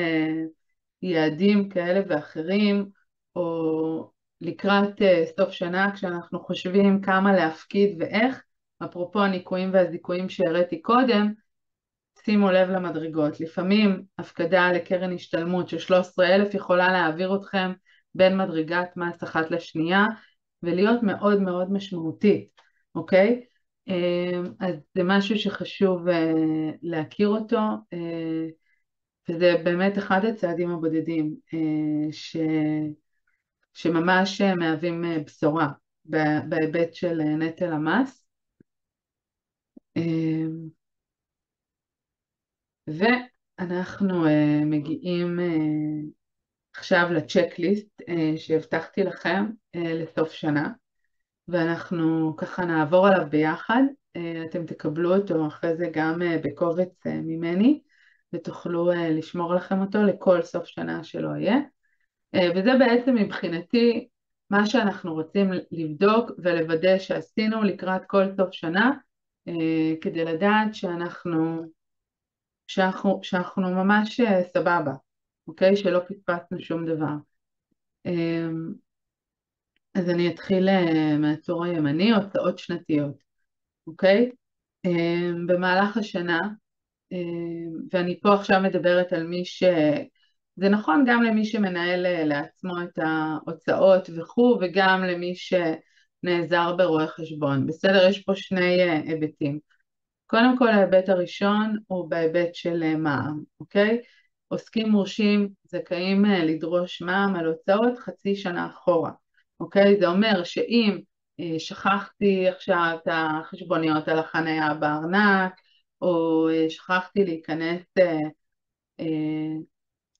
יעדים כאלה ואחרים, או לקראת סוף שנה כשאנחנו חושבים כמה להפקיד ואיך, אפרופו הניכויים והזיכויים שהראיתי קודם, שימו לב למדרגות. לפעמים הפקדה לקרן השתלמות של 13,000 יכולה להעביר אתכם בין מדרגת מס אחת לשנייה, ולהיות מאוד מאוד משמעותית, אוקיי? אז זה משהו שחשוב להכיר אותו, וזה באמת אחד הצעדים הבודדים שממש מהווים בשורה בהיבט של נטל המס. ואנחנו מגיעים עכשיו לצ'קליסט שהבטחתי לכם לסוף שנה, ואנחנו ככה נעבור עליו ביחד. אתם תקבלו אותו אחרי זה גם בקובץ ממני, ותוכלו לשמור לכם אותו לכל סוף שנה שלא יהיה. וזה בעצם מבחינתי מה שאנחנו רוצים לבדוק ולוודא שעשינו לקראת כל סוף שנה, כדי לדעת שאנחנו ממש סבבה, אוקיי? שלא פספסנו שום דבר. אז אני אתחיל מהטור הימני, הוצאות שנתיות, אוקיי? במהלך השנה, ואני פה עכשיו מדברת על זה נכון גם למי שמנהל לעצמו את ההוצאות וכו', וגם למי שנעזר ברואה חשבון. בסדר, יש פה שני היבטים. קודם כל ההיבט הראשון הוא בהיבט של מע"מ, אוקיי? עוסקים מורשים זכאים לדרוש מע"מ על הוצאות חצי שנה אחורה, אוקיי? זה אומר שאם שכחתי עכשיו את החשבוניות על החניה בארנק, או שכחתי להיכנס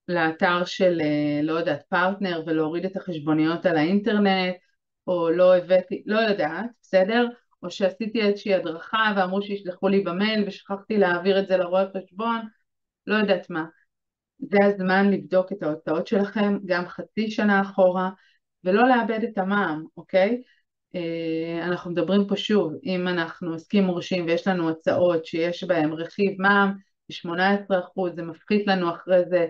לאתר של, לא יודעת, פרטנר ולהוריד את החשבוניות על האינטרנט, או לא הבאתי, לא יודעת, בסדר? או שעשיתי איזושהי הדרכה ואמרו שישלחו לי במייל ושכחתי להעביר את זה לרואה חשבון, לא יודעת מה. זה הזמן לבדוק את ההוצאות שלכם גם חצי שנה אחורה, ולא לאבד את המע"מ, אוקיי? אנחנו מדברים פה שוב, אם אנחנו עוסקים מורשים ויש לנו הצעות שיש בהם רכיב מע"מ, 18%, זה מפחית לנו אחרי זה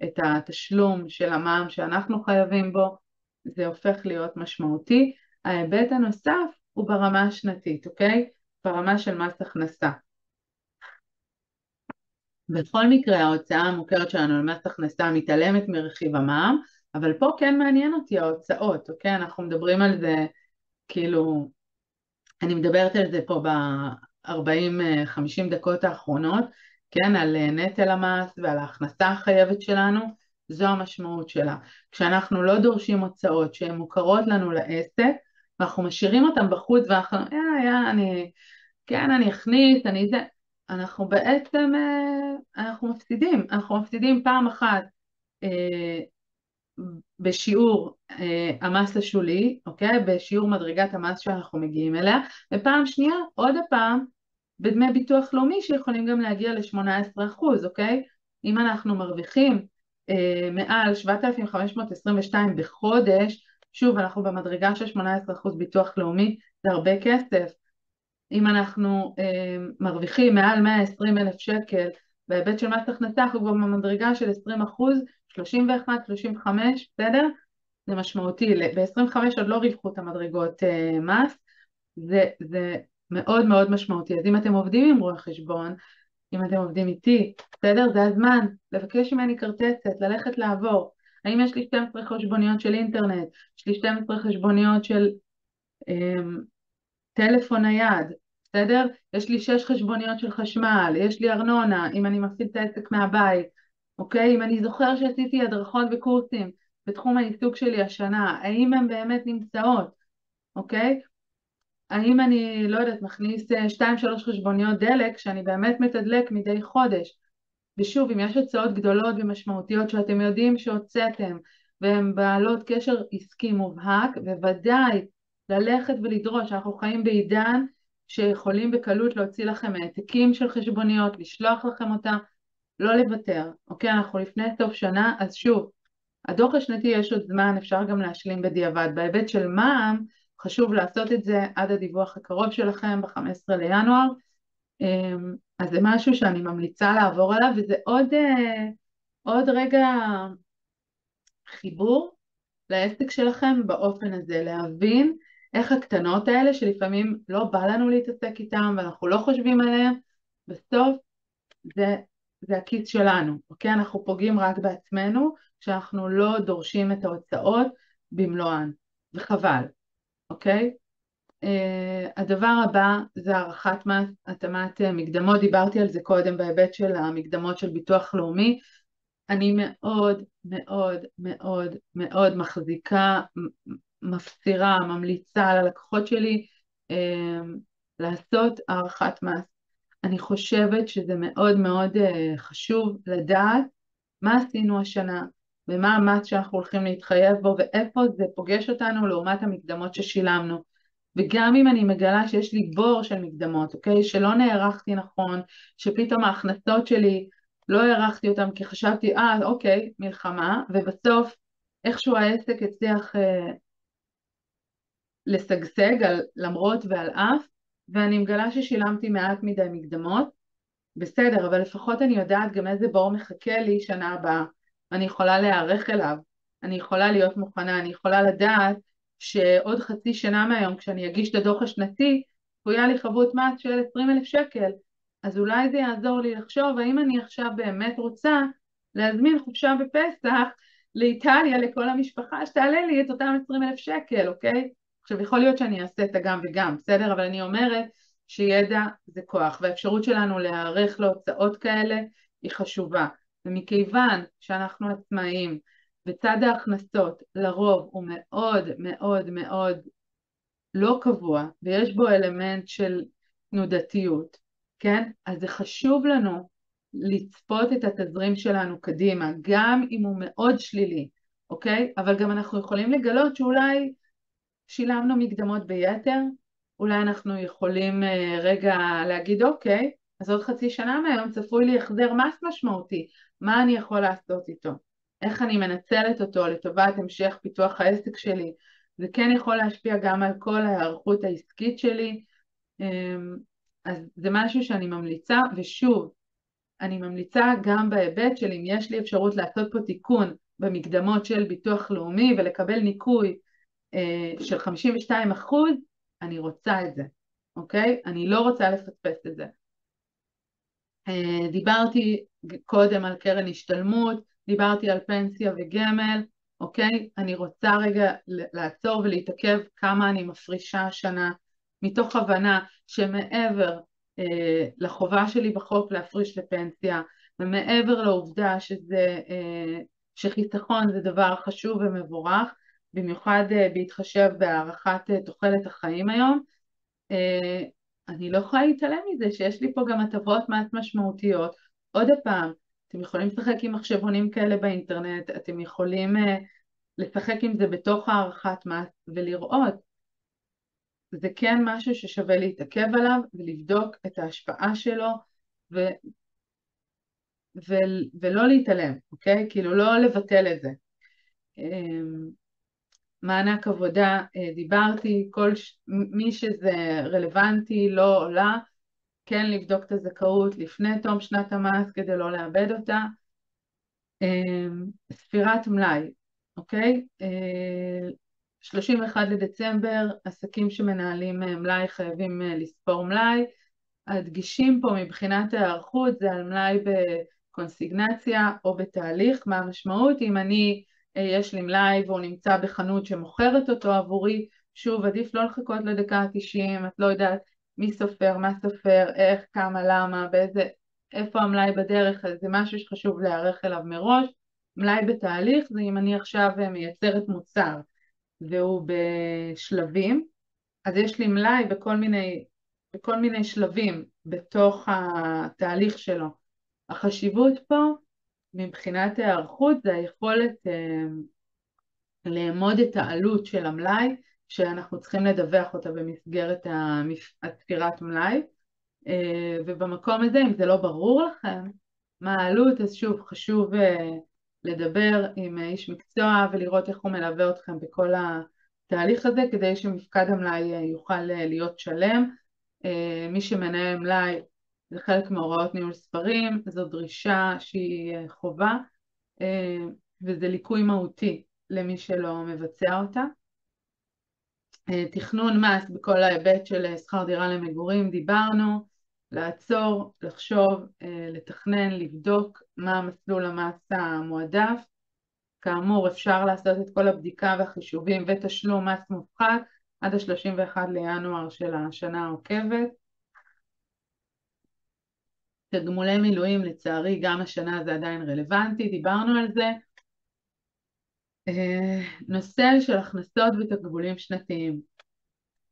את התשלום של המע"מ שאנחנו חייבים בו, זה הופך להיות משמעותי. ההיבט הנוסף הוא ברמה השנתית, אוקיי? ברמה של מס הכנסה. בכל מקרה ההוצאה המוכרת שלנו על מס הכנסה מתעלמת מרכיב המע"מ, אבל פה כן מעניין אותי ההוצאות, אוקיי? אנחנו מדברים על זה, כאילו, אני מדברת על זה פה ב-40-50 דקות האחרונות, כן, על נטל המס ועל ההכנסה החייבת שלנו, זו המשמעות שלה. כשאנחנו לא דורשים הוצאות שהן מוכרות לנו לעסק, ואנחנו משאירים אותן בחוץ ואנחנו, אני אכניס, אנחנו בעצם, אנחנו מפסידים פעם אחת בשיעור המס השולי, אוקיי? בשיעור מדרגת המס שאנחנו מגיעים אליה, ופעם שנייה, עוד הפעם, בדמי ביטוח לאומי שיכולים גם להגיע ל-18%, אוקיי? אם אנחנו מרוויחים מעל 7,522 בחודש, שוב, אנחנו במדרגה של 18% ביטוח לאומי, זה הרבה כסף. אם אנחנו מרוויחים מעל 120,000 שקל, בהיבט של מס הכנסה, אנחנו כבר במדרגה של 20%, 31, 35, בסדר? זה משמעותי, ב-25 עוד לא רווחו את המדרגות מס, זה מאוד מאוד משמעותי. אז אם אתם עובדים עם רואה חשבון, אם אתם עובדים איתי, בסדר? זה הזמן לבקש ממני קרטצת, ללכת לעבור. האם יש לי 12 חשבוניות של אינטרנט, יש לי 12 חשבוניות של טלפון נייד, בסדר? יש לי 6 חשבוניות של חשמל, יש לי ארנונה, אם אני מפעיל את העסק מהבית, אוקיי? אם אני זוכר שעשיתי הדרכות וקורסים בתחום העיסוק שלי השנה, האם הן באמת נמצאות, אוקיי? האם אני, לא יודעת, מכניס 2-3 חשבוניות דלק שאני באמת מתדלק מדי חודש? ושוב, אם יש הצעות גדולות ומשמעותיות שאתם יודעים שהוצאתם והן בעלות קשר עסקי מובהק, בוודאי ללכת ולדרוש. אנחנו חיים בעידן שיכולים בקלות להוציא לכם העתקים של חשבוניות, לשלוח לכם אותם, לא לוותר. אוקיי, אנחנו לפני סוף שנה, אז שוב, הדוח השנתי יש עוד זמן, אפשר גם להשלים בדיעבד. בהיבט של מע"מ, חשוב לעשות את זה עד הדיווח הקרוב שלכם ב-15 לינואר, אז זה משהו שאני ממליצה לעבור עליו, וזה עוד רגע חיבור לעסק שלכם באופן הזה, להבין איך הקטנות האלה שלפעמים לא בא לנו להתעסק איתם ואנחנו לא חושבים עליהם, בסוף זה הכיס שלנו, אוקיי? אנחנו פוגעים רק בעצמנו כשאנחנו לא דורשים את ההוצאות במלואן, וחבל, אוקיי? הדבר הבא זה הערכת מס, התאמת מקדמות, דיברתי על זה קודם בהיבט של המקדמות של ביטוח לאומי. אני מאוד מאוד מאוד מאוד מחזיקה, מפצירה, ממליצה ללקוחות שלי לעשות הערכת מס. אני חושבת שזה מאוד מאוד חשוב לדעת מה עשינו השנה ומה המס שאנחנו הולכים להתחייב בו ואיפה זה פוגש אותנו לעומת המקדמות ששילמנו. וגם אם אני מגלה שיש לי בור של מקדמות, אוקיי? שלא נערכתי נכון, שפתאום ההכנסות שלי לא הערכתי אותם כי חשבתי, אוקיי, מלחמה, ובסוף איכשהו העסק הצליח לשגשג למרות ועל אף, ואני מגלה ששילמתי מעט מדי מקדמות, בסדר, אבל לפחות אני יודעת גם איזה בור מחכה לי שנה הבאה, אני יכולה להיערך אליו, אני יכולה להיות מוכנה, אני יכולה לדעת שעוד חצי שנה מהיום, כשאני אגיש את הדוח השנתי, צפויה לי חבות מס של 20,000 שקל, אז אולי זה יעזור לי לחשוב, האם אני עכשיו באמת רוצה להזמין חופשה בפסח לאיטליה לכל המשפחה, שתעלה לי את אותם 20,000 שקל, אוקיי? עכשיו יכול להיות שאני אעשה את הגם וגם, בסדר? אבל אני אומרת שידע זה כוח, והאפשרות שלנו להיערך להוצאות כאלה היא חשובה. ומכיוון שאנחנו עצמאים, וצד ההכנסות לרוב הוא מאוד מאוד מאוד לא קבוע, ויש בו אלמנט של תנודתיות, כן? אז זה חשוב לנו לצפות את התזרים שלנו קדימה, גם אם הוא מאוד שלילי, אוקיי? אבל גם אנחנו יכולים לגלות שאולי שילמנו מקדמות ביתר, אולי אנחנו יכולים רגע להגיד אוקיי, אז עוד חצי שנה מהיום צפוי לי החזר מס משמעותי, מה אני יכול לעשות איתו? איך אני מנצלת אותו לטובת המשך פיתוח העסק שלי? זה כן יכול להשפיע גם על כל ההיערכות העסקית שלי, אז זה משהו שאני ממליצה, ושוב, אני ממליצה גם בהיבט של אם יש לי אפשרות לעשות פה תיקון במקדמות של ביטוח לאומי ולקבל ניקוי של 52%, אני רוצה את זה, אוקיי? אני לא רוצה לפספס את זה. דיברתי קודם על קרן השתלמות, דיברתי על פנסיה וגמל, אוקיי? אני רוצה רגע לעצור ולהתעכב כמה אני מפרישה השנה, מתוך הבנה שמעבר לחובה שלי בחוק להפריש לפנסיה, ומעבר לעובדה שחיסכון זה דבר חשוב ומבורך, במיוחד בהתחשב בהערכת תוחלת החיים היום, אני לא יכולה להתעלם מזה שיש לי פה גם הטבות מס משמעותיות. עוד פעם, אתם יכולים לשחק עם מחשבונים כאלה באינטרנט, אתם יכולים לשחק עם זה בתוך הערכת מס ולראות. זה כן משהו ששווה להתעכב עליו ולבדוק את ההשפעה שלו ו... ולא להתעלם, אוקיי? כאילו לא לבטל את זה. מענק עבודה, דיברתי, מי שזה רלוונטי, לא עולה, כן לבדוק את הזכאות לפני תום שנת המס כדי לא לאבד אותה. ספירת מלאי, אוקיי? 31 לדצמבר, עסקים שמנהלים מלאי חייבים לספור מלאי. הדגישים פה מבחינת ההיערכות זה על מלאי בקונסיגנציה או בתהליך. מה המשמעות? אם יש לי מלאי והוא נמצא בחנות שמוכרת אותו עבורי, שוב עדיף לא לחכות לדקה ה-90, את לא יודעת מי סופר, מה סופר, איך, כמה, למה, איפה המלאי בדרך, אז זה משהו שחשוב להיערך אליו מראש. מלאי בתהליך זה אם אני עכשיו מייצרת מוצר והוא בשלבים, אז יש לי מלאי בכל מיני שלבים בתוך התהליך שלו. החשיבות פה מבחינת ההיערכות זה היכולת לאמוד את העלות של המלאי שאנחנו צריכים לדווח אותה במסגרת הספירת מלאי, ובמקום הזה אם זה לא ברור לכם מה העלות, אז שוב חשוב לדבר עם איש מקצוע ולראות איך הוא מלווה אתכם בכל התהליך הזה כדי שמפקד המלאי יוכל להיות שלם. מי שמנהל מלאי זה חלק מהוראות ניהול ספרים, זו דרישה שהיא חובה וזה ליקוי מהותי למי שלא מבצע אותה. תכנון מס בכל ההיבט של שכר דירה למגורים דיברנו, לעצור, לחשוב, לתכנן, לבדוק מה המסלול המס המועדף. כאמור אפשר לעשות את כל הבדיקה והחישובים ותשלום מס מופחת עד ה-31 לינואר של השנה העוקבת. תגמולי מילואים לצערי גם השנה זה עדיין רלוונטי, דיברנו על זה. נושא של הכנסות ותקבולים שנתיים,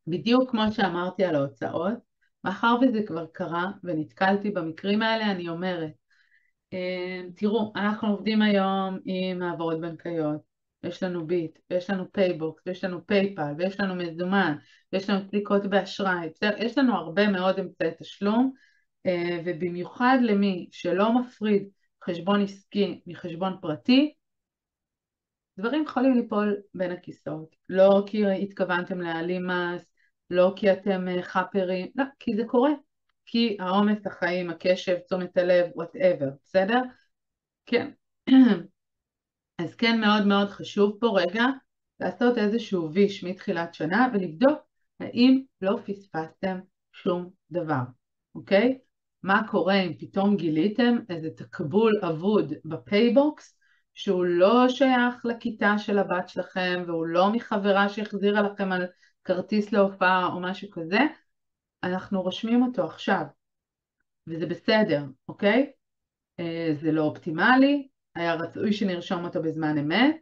בדיוק כמו שאמרתי על ההוצאות, מאחר וזה כבר קרה ונתקלתי במקרים האלה, אני אומרת, תראו, אנחנו עובדים היום עם העברות בנקאיות, יש לנו ביט, ויש לנו פייבוקס, ויש לנו פייפל, ויש לנו מזומן, ויש לנו סליקות באשראי, יש לנו הרבה מאוד אמצעי תשלום, ובמיוחד למי שלא מפריד חשבון עסקי מחשבון פרטי, דברים יכולים ליפול בין הכיסאות, לא כי התכוונתם להעלים מס, לא כי אתם חאפרים, לא, כי זה קורה, כי העומס החיים, הקשב, תשומת הלב, whatever, בסדר? כן. אז כן מאוד מאוד חשוב פה רגע לעשות איזשהו ויש מתחילת שנה ולבדוק האם לא פספסתם שום דבר, אוקיי? מה קורה אם פתאום גיליתם איזה תקבול אבוד בפייבוקס שהוא לא שייך לכיתה של הבת שלכם והוא לא מחברה שהחזירה לכם על כרטיס להופעה או משהו כזה, אנחנו רושמים אותו עכשיו וזה בסדר, אוקיי? זה לא אופטימלי, היה רצוי שנרשום אותו בזמן אמת,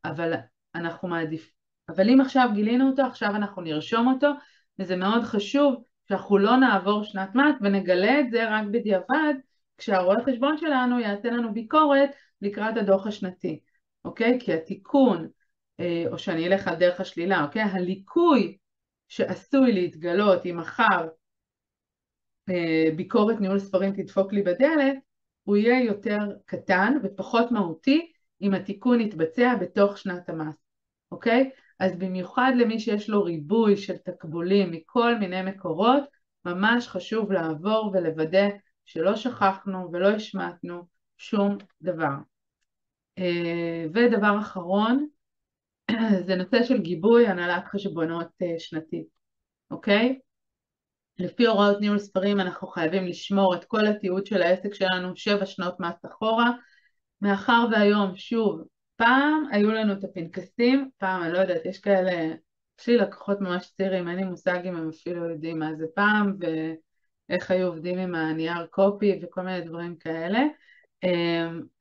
אבל אנחנו מעדיף, אבל אם עכשיו גילינו אותו, עכשיו אנחנו נרשום אותו, וזה מאוד חשוב שאנחנו לא נעבור שנת מס ונגלה את זה רק בדיעבד, כשהרואה חשבון שלנו יעשה לנו ביקורת לקראת הדוח השנתי, אוקיי? כי התיקון, או שאני אלך על דרך השלילה, אוקיי? הליקוי שעשוי להתגלות אם מחר ביקורת ניהול ספרים תדפוק לי בדלת, הוא יהיה יותר קטן ופחות מהותי אם התיקון יתבצע בתוך שנת המס, אוקיי? אז במיוחד למי שיש לו ריבוי של תקבולים מכל מיני מקורות, ממש חשוב לעבור ולוודא שלא שכחנו ולא השמטנו שום דבר. ודבר אחרון, זה נושא של גיבוי הנהלת חשבונות שנתית, אוקיי? לפי הוראות ניהול ספרים אנחנו חייבים לשמור את כל התיעוד של העסק שלנו 7 שנות מס אחורה, מאחר והיום שוב, פעם היו לנו את הפנקסים, פעם אני לא יודעת, יש כאלה, יש לי לקוחות ממש צעירים, אין לי מושג אם הם אפילו יודעים מה זה פעם ואיך היו עובדים עם הנייר קופי וכל מיני דברים כאלה,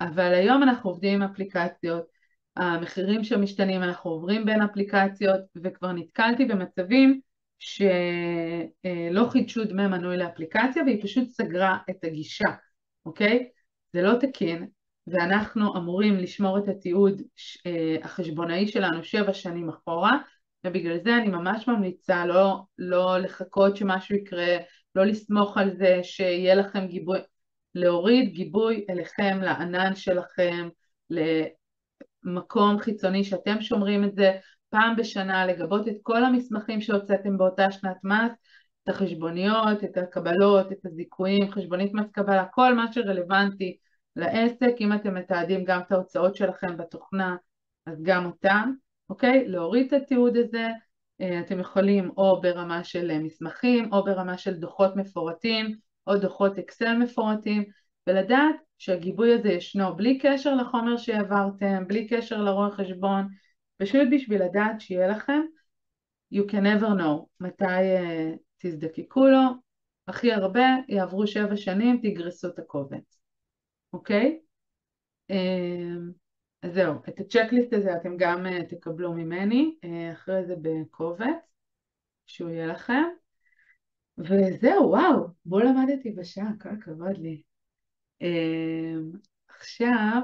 אבל היום אנחנו עובדים עם אפליקציות, המחירים שמשתנים, אנחנו עוברים בין אפליקציות וכבר נתקלתי במצבים שלא חידשו דמי מנוי לאפליקציה והיא פשוט סגרה את הגישה, אוקיי? זה לא תקין ואנחנו אמורים לשמור את התיעוד החשבונאי שלנו 7 שנים אחורה, ובגלל זה אני ממש ממליצה לא לחכות שמשהו יקרה, לא לסמוך על זה שיהיה לכם גיבוי, להוריד גיבוי אליכם, לענן שלכם, למקום חיצוני שאתם שומרים את זה, פעם בשנה לגבות את כל המסמכים שהוצאתם באותה שנת מס, את החשבוניות, את הקבלות, את הזיכויים, חשבונית מס קבלה, כל מה שרלוונטי לעסק, אם אתם מתעדים גם את ההוצאות שלכם בתוכנה, אז גם אותם, אוקיי? להוריד את התיעוד הזה, אתם יכולים או ברמה של מסמכים, או ברמה של דוחות מפורטים, או דוחות אקסל מפורטים, ולדעת שהגיבוי הזה ישנו בלי קשר לחומר שהעברתם, בלי קשר לרואה חשבון, פשוט בשביל לדעת שיהיה לכם, you can never know מתי תזדקקו לו, הכי הרבה יעברו 7 שנים, תגרסו את הקובץ, אוקיי? אז זהו, את הצ'קליסט הזה אתם גם תקבלו ממני, אחרי זה בקובץ, שהוא יהיה לכם. וזהו, וואו, בוא למדתי בשעה, כל הכבוד לי. עכשיו,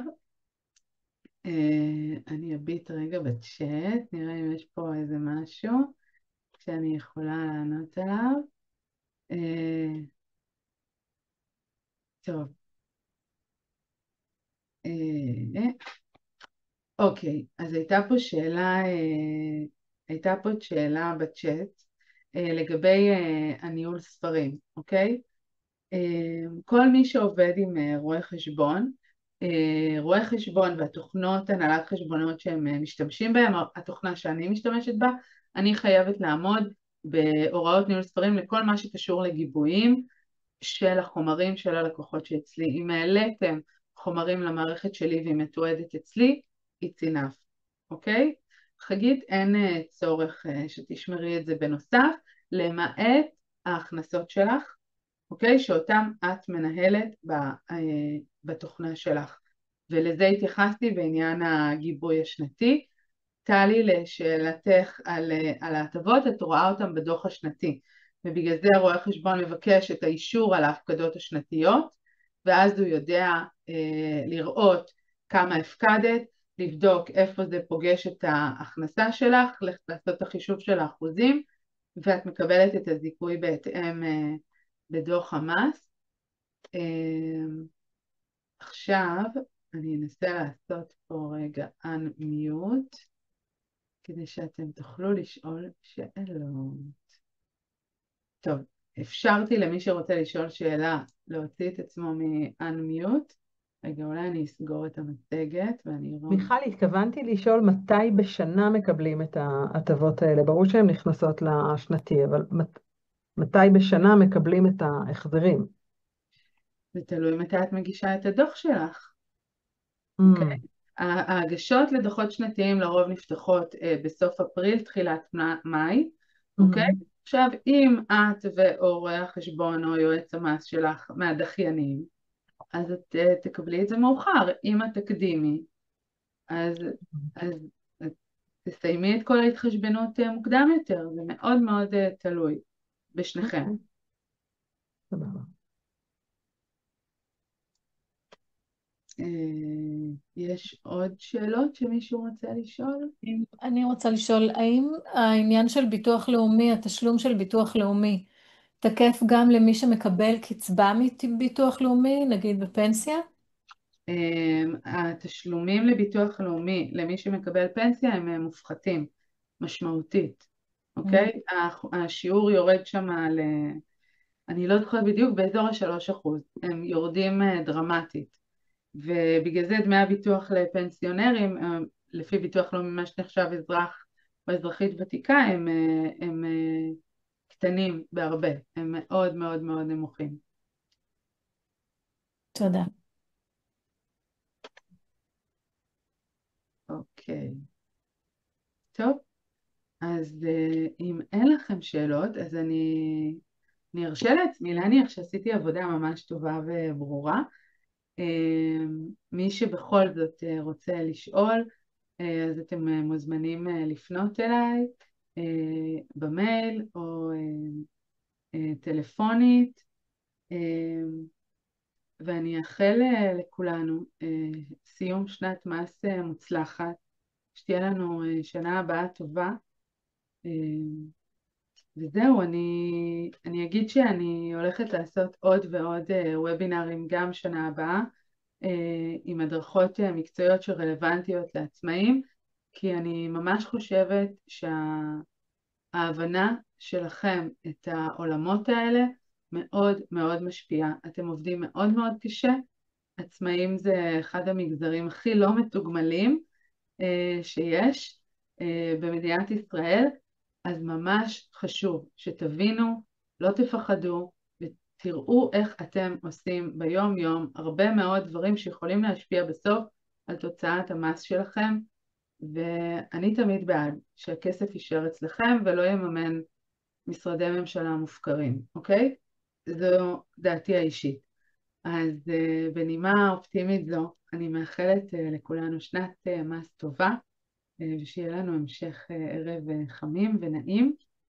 אני אביט רגע בצ'אט, נראה אם יש פה איזה משהו שאני יכולה לענות עליו. טוב. אוקיי, אז הייתה פה שאלה בצ'אט לגבי הניהול ספרים, אוקיי? כל מי שעובד עם רואי חשבון והתוכנות הנהלת חשבונות שהם משתמשים בהם, התוכנה שאני משתמשת בה, אני חייבת לעמוד בהוראות ניהול ספרים לכל מה שקשור לגיבויים של החומרים של הלקוחות שאצלי. אם העליתם חומרים למערכת שלי והיא מתועדת אצלי, it's enough, אוקיי? חגית, אין צורך שתשמרי את זה בנוסף, למעט ההכנסות שלך, אוקיי? שאותם את מנהלת בתוכנה שלך. ולזה התייחסתי בעניין הגיבוי השנתי. טלי, לשאלתך על ההטבות, את רואה אותם בדוח השנתי, ובגלל זה רואה חשבון מבקש את האישור על ההפקדות השנתיות, ואז הוא יודע לראות כמה הפקדת, לבדוק איפה זה פוגש את ההכנסה שלך, לעשות את החישוב של האחוזים, ואת מקבלת את הזיכוי בהתאם בדוח המס. עכשיו אני אנסה לעשות פה רגע unmute, כדי שאתם תוכלו לשאול שאלות. טוב, אפשרתי למי שרוצה לשאול שאלה להוציא את עצמו מ-unmute. רגע, אולי אני אסגור את המצגת ואני אראה. מיכל, התכוונתי לשאול מתי בשנה מקבלים את ההטבות האלה. ברור שהן נכנסות לשנתי, אבל מתי בשנה מקבלים את ההחזרים? זה תלוי מתי את מגישה את הדוח שלך. אוקיי? ההגשות לדוחות שנתיים לרוב נפתחות בסוף אפריל, תחילת מאי, אוקיי? עכשיו, אם את או רואה החשבון או יועץ המס שלך מהדחיינים, אז את תקבלי את זה מאוחר. אם את תקדימי, אז את תסיימי את כל ההתחשבנות מוקדם יותר. זה מאוד מאוד תלוי בשניכם. סבבה. יש עוד שאלות שמישהו רוצה לשאול? אני רוצה לשאול, האם העניין של ביטוח לאומי, התשלום של ביטוח לאומי, תקף גם למי שמקבל קצבה מביטוח לאומי, נגיד בפנסיה? התשלומים לביטוח לאומי למי שמקבל פנסיה הם מופחתים משמעותית, אוקיי? השיעור יורד שם אני לא זוכרת בדיוק, באזור ה3%, הם יורדים דרמטית, ובגלל זה דמי הביטוח לפנסיונרים, לפי ביטוח לאומי מה שנחשב אזרח או אזרחית ותיקה, הם קטנים בהרבה, הם מאוד מאוד מאוד נמוכים. תודה. אוקיי. טוב, אז אם אין לכם שאלות, אז אני ארשה לעצמי להניח שעשיתי עבודה ממש טובה וברורה. מי שבכל זאת רוצה לשאול, אז אתם מוזמנים לפנות אליי במייל או טלפונית, ואני אאחל לכולנו סיום שנת מס מוצלחת, שתהיה לנו שנה הבאה טובה. וזהו, אני אגיד שאני הולכת לעשות עוד ועוד וובינרים גם שנה הבאה, עם הדרכות מקצועיות שרלוונטיות לעצמאים, כי אני ממש חושבת שההבנה שלכם את העולמות האלה מאוד מאוד משפיעה. אתם עובדים מאוד מאוד קשה, עצמאים זה אחד המגזרים הכי לא מתוגמלים, שיש במדינת ישראל, אז ממש חשוב שתבינו, לא תפחדו, ותראו איך אתם עושים ביום יום הרבה מאוד דברים שיכולים להשפיע בסוף על תוצאת המס שלכם, ואני תמיד בעד שהכסף יישאר אצלכם ולא יממן משרדי ממשלה מופקרים, אוקיי? זו דעתי האישית. אז בנימה אופטימית זו, אני מאחלת לכולנו שנת מס טובה, ושיהיה לנו המשך ערב חמים ונעים.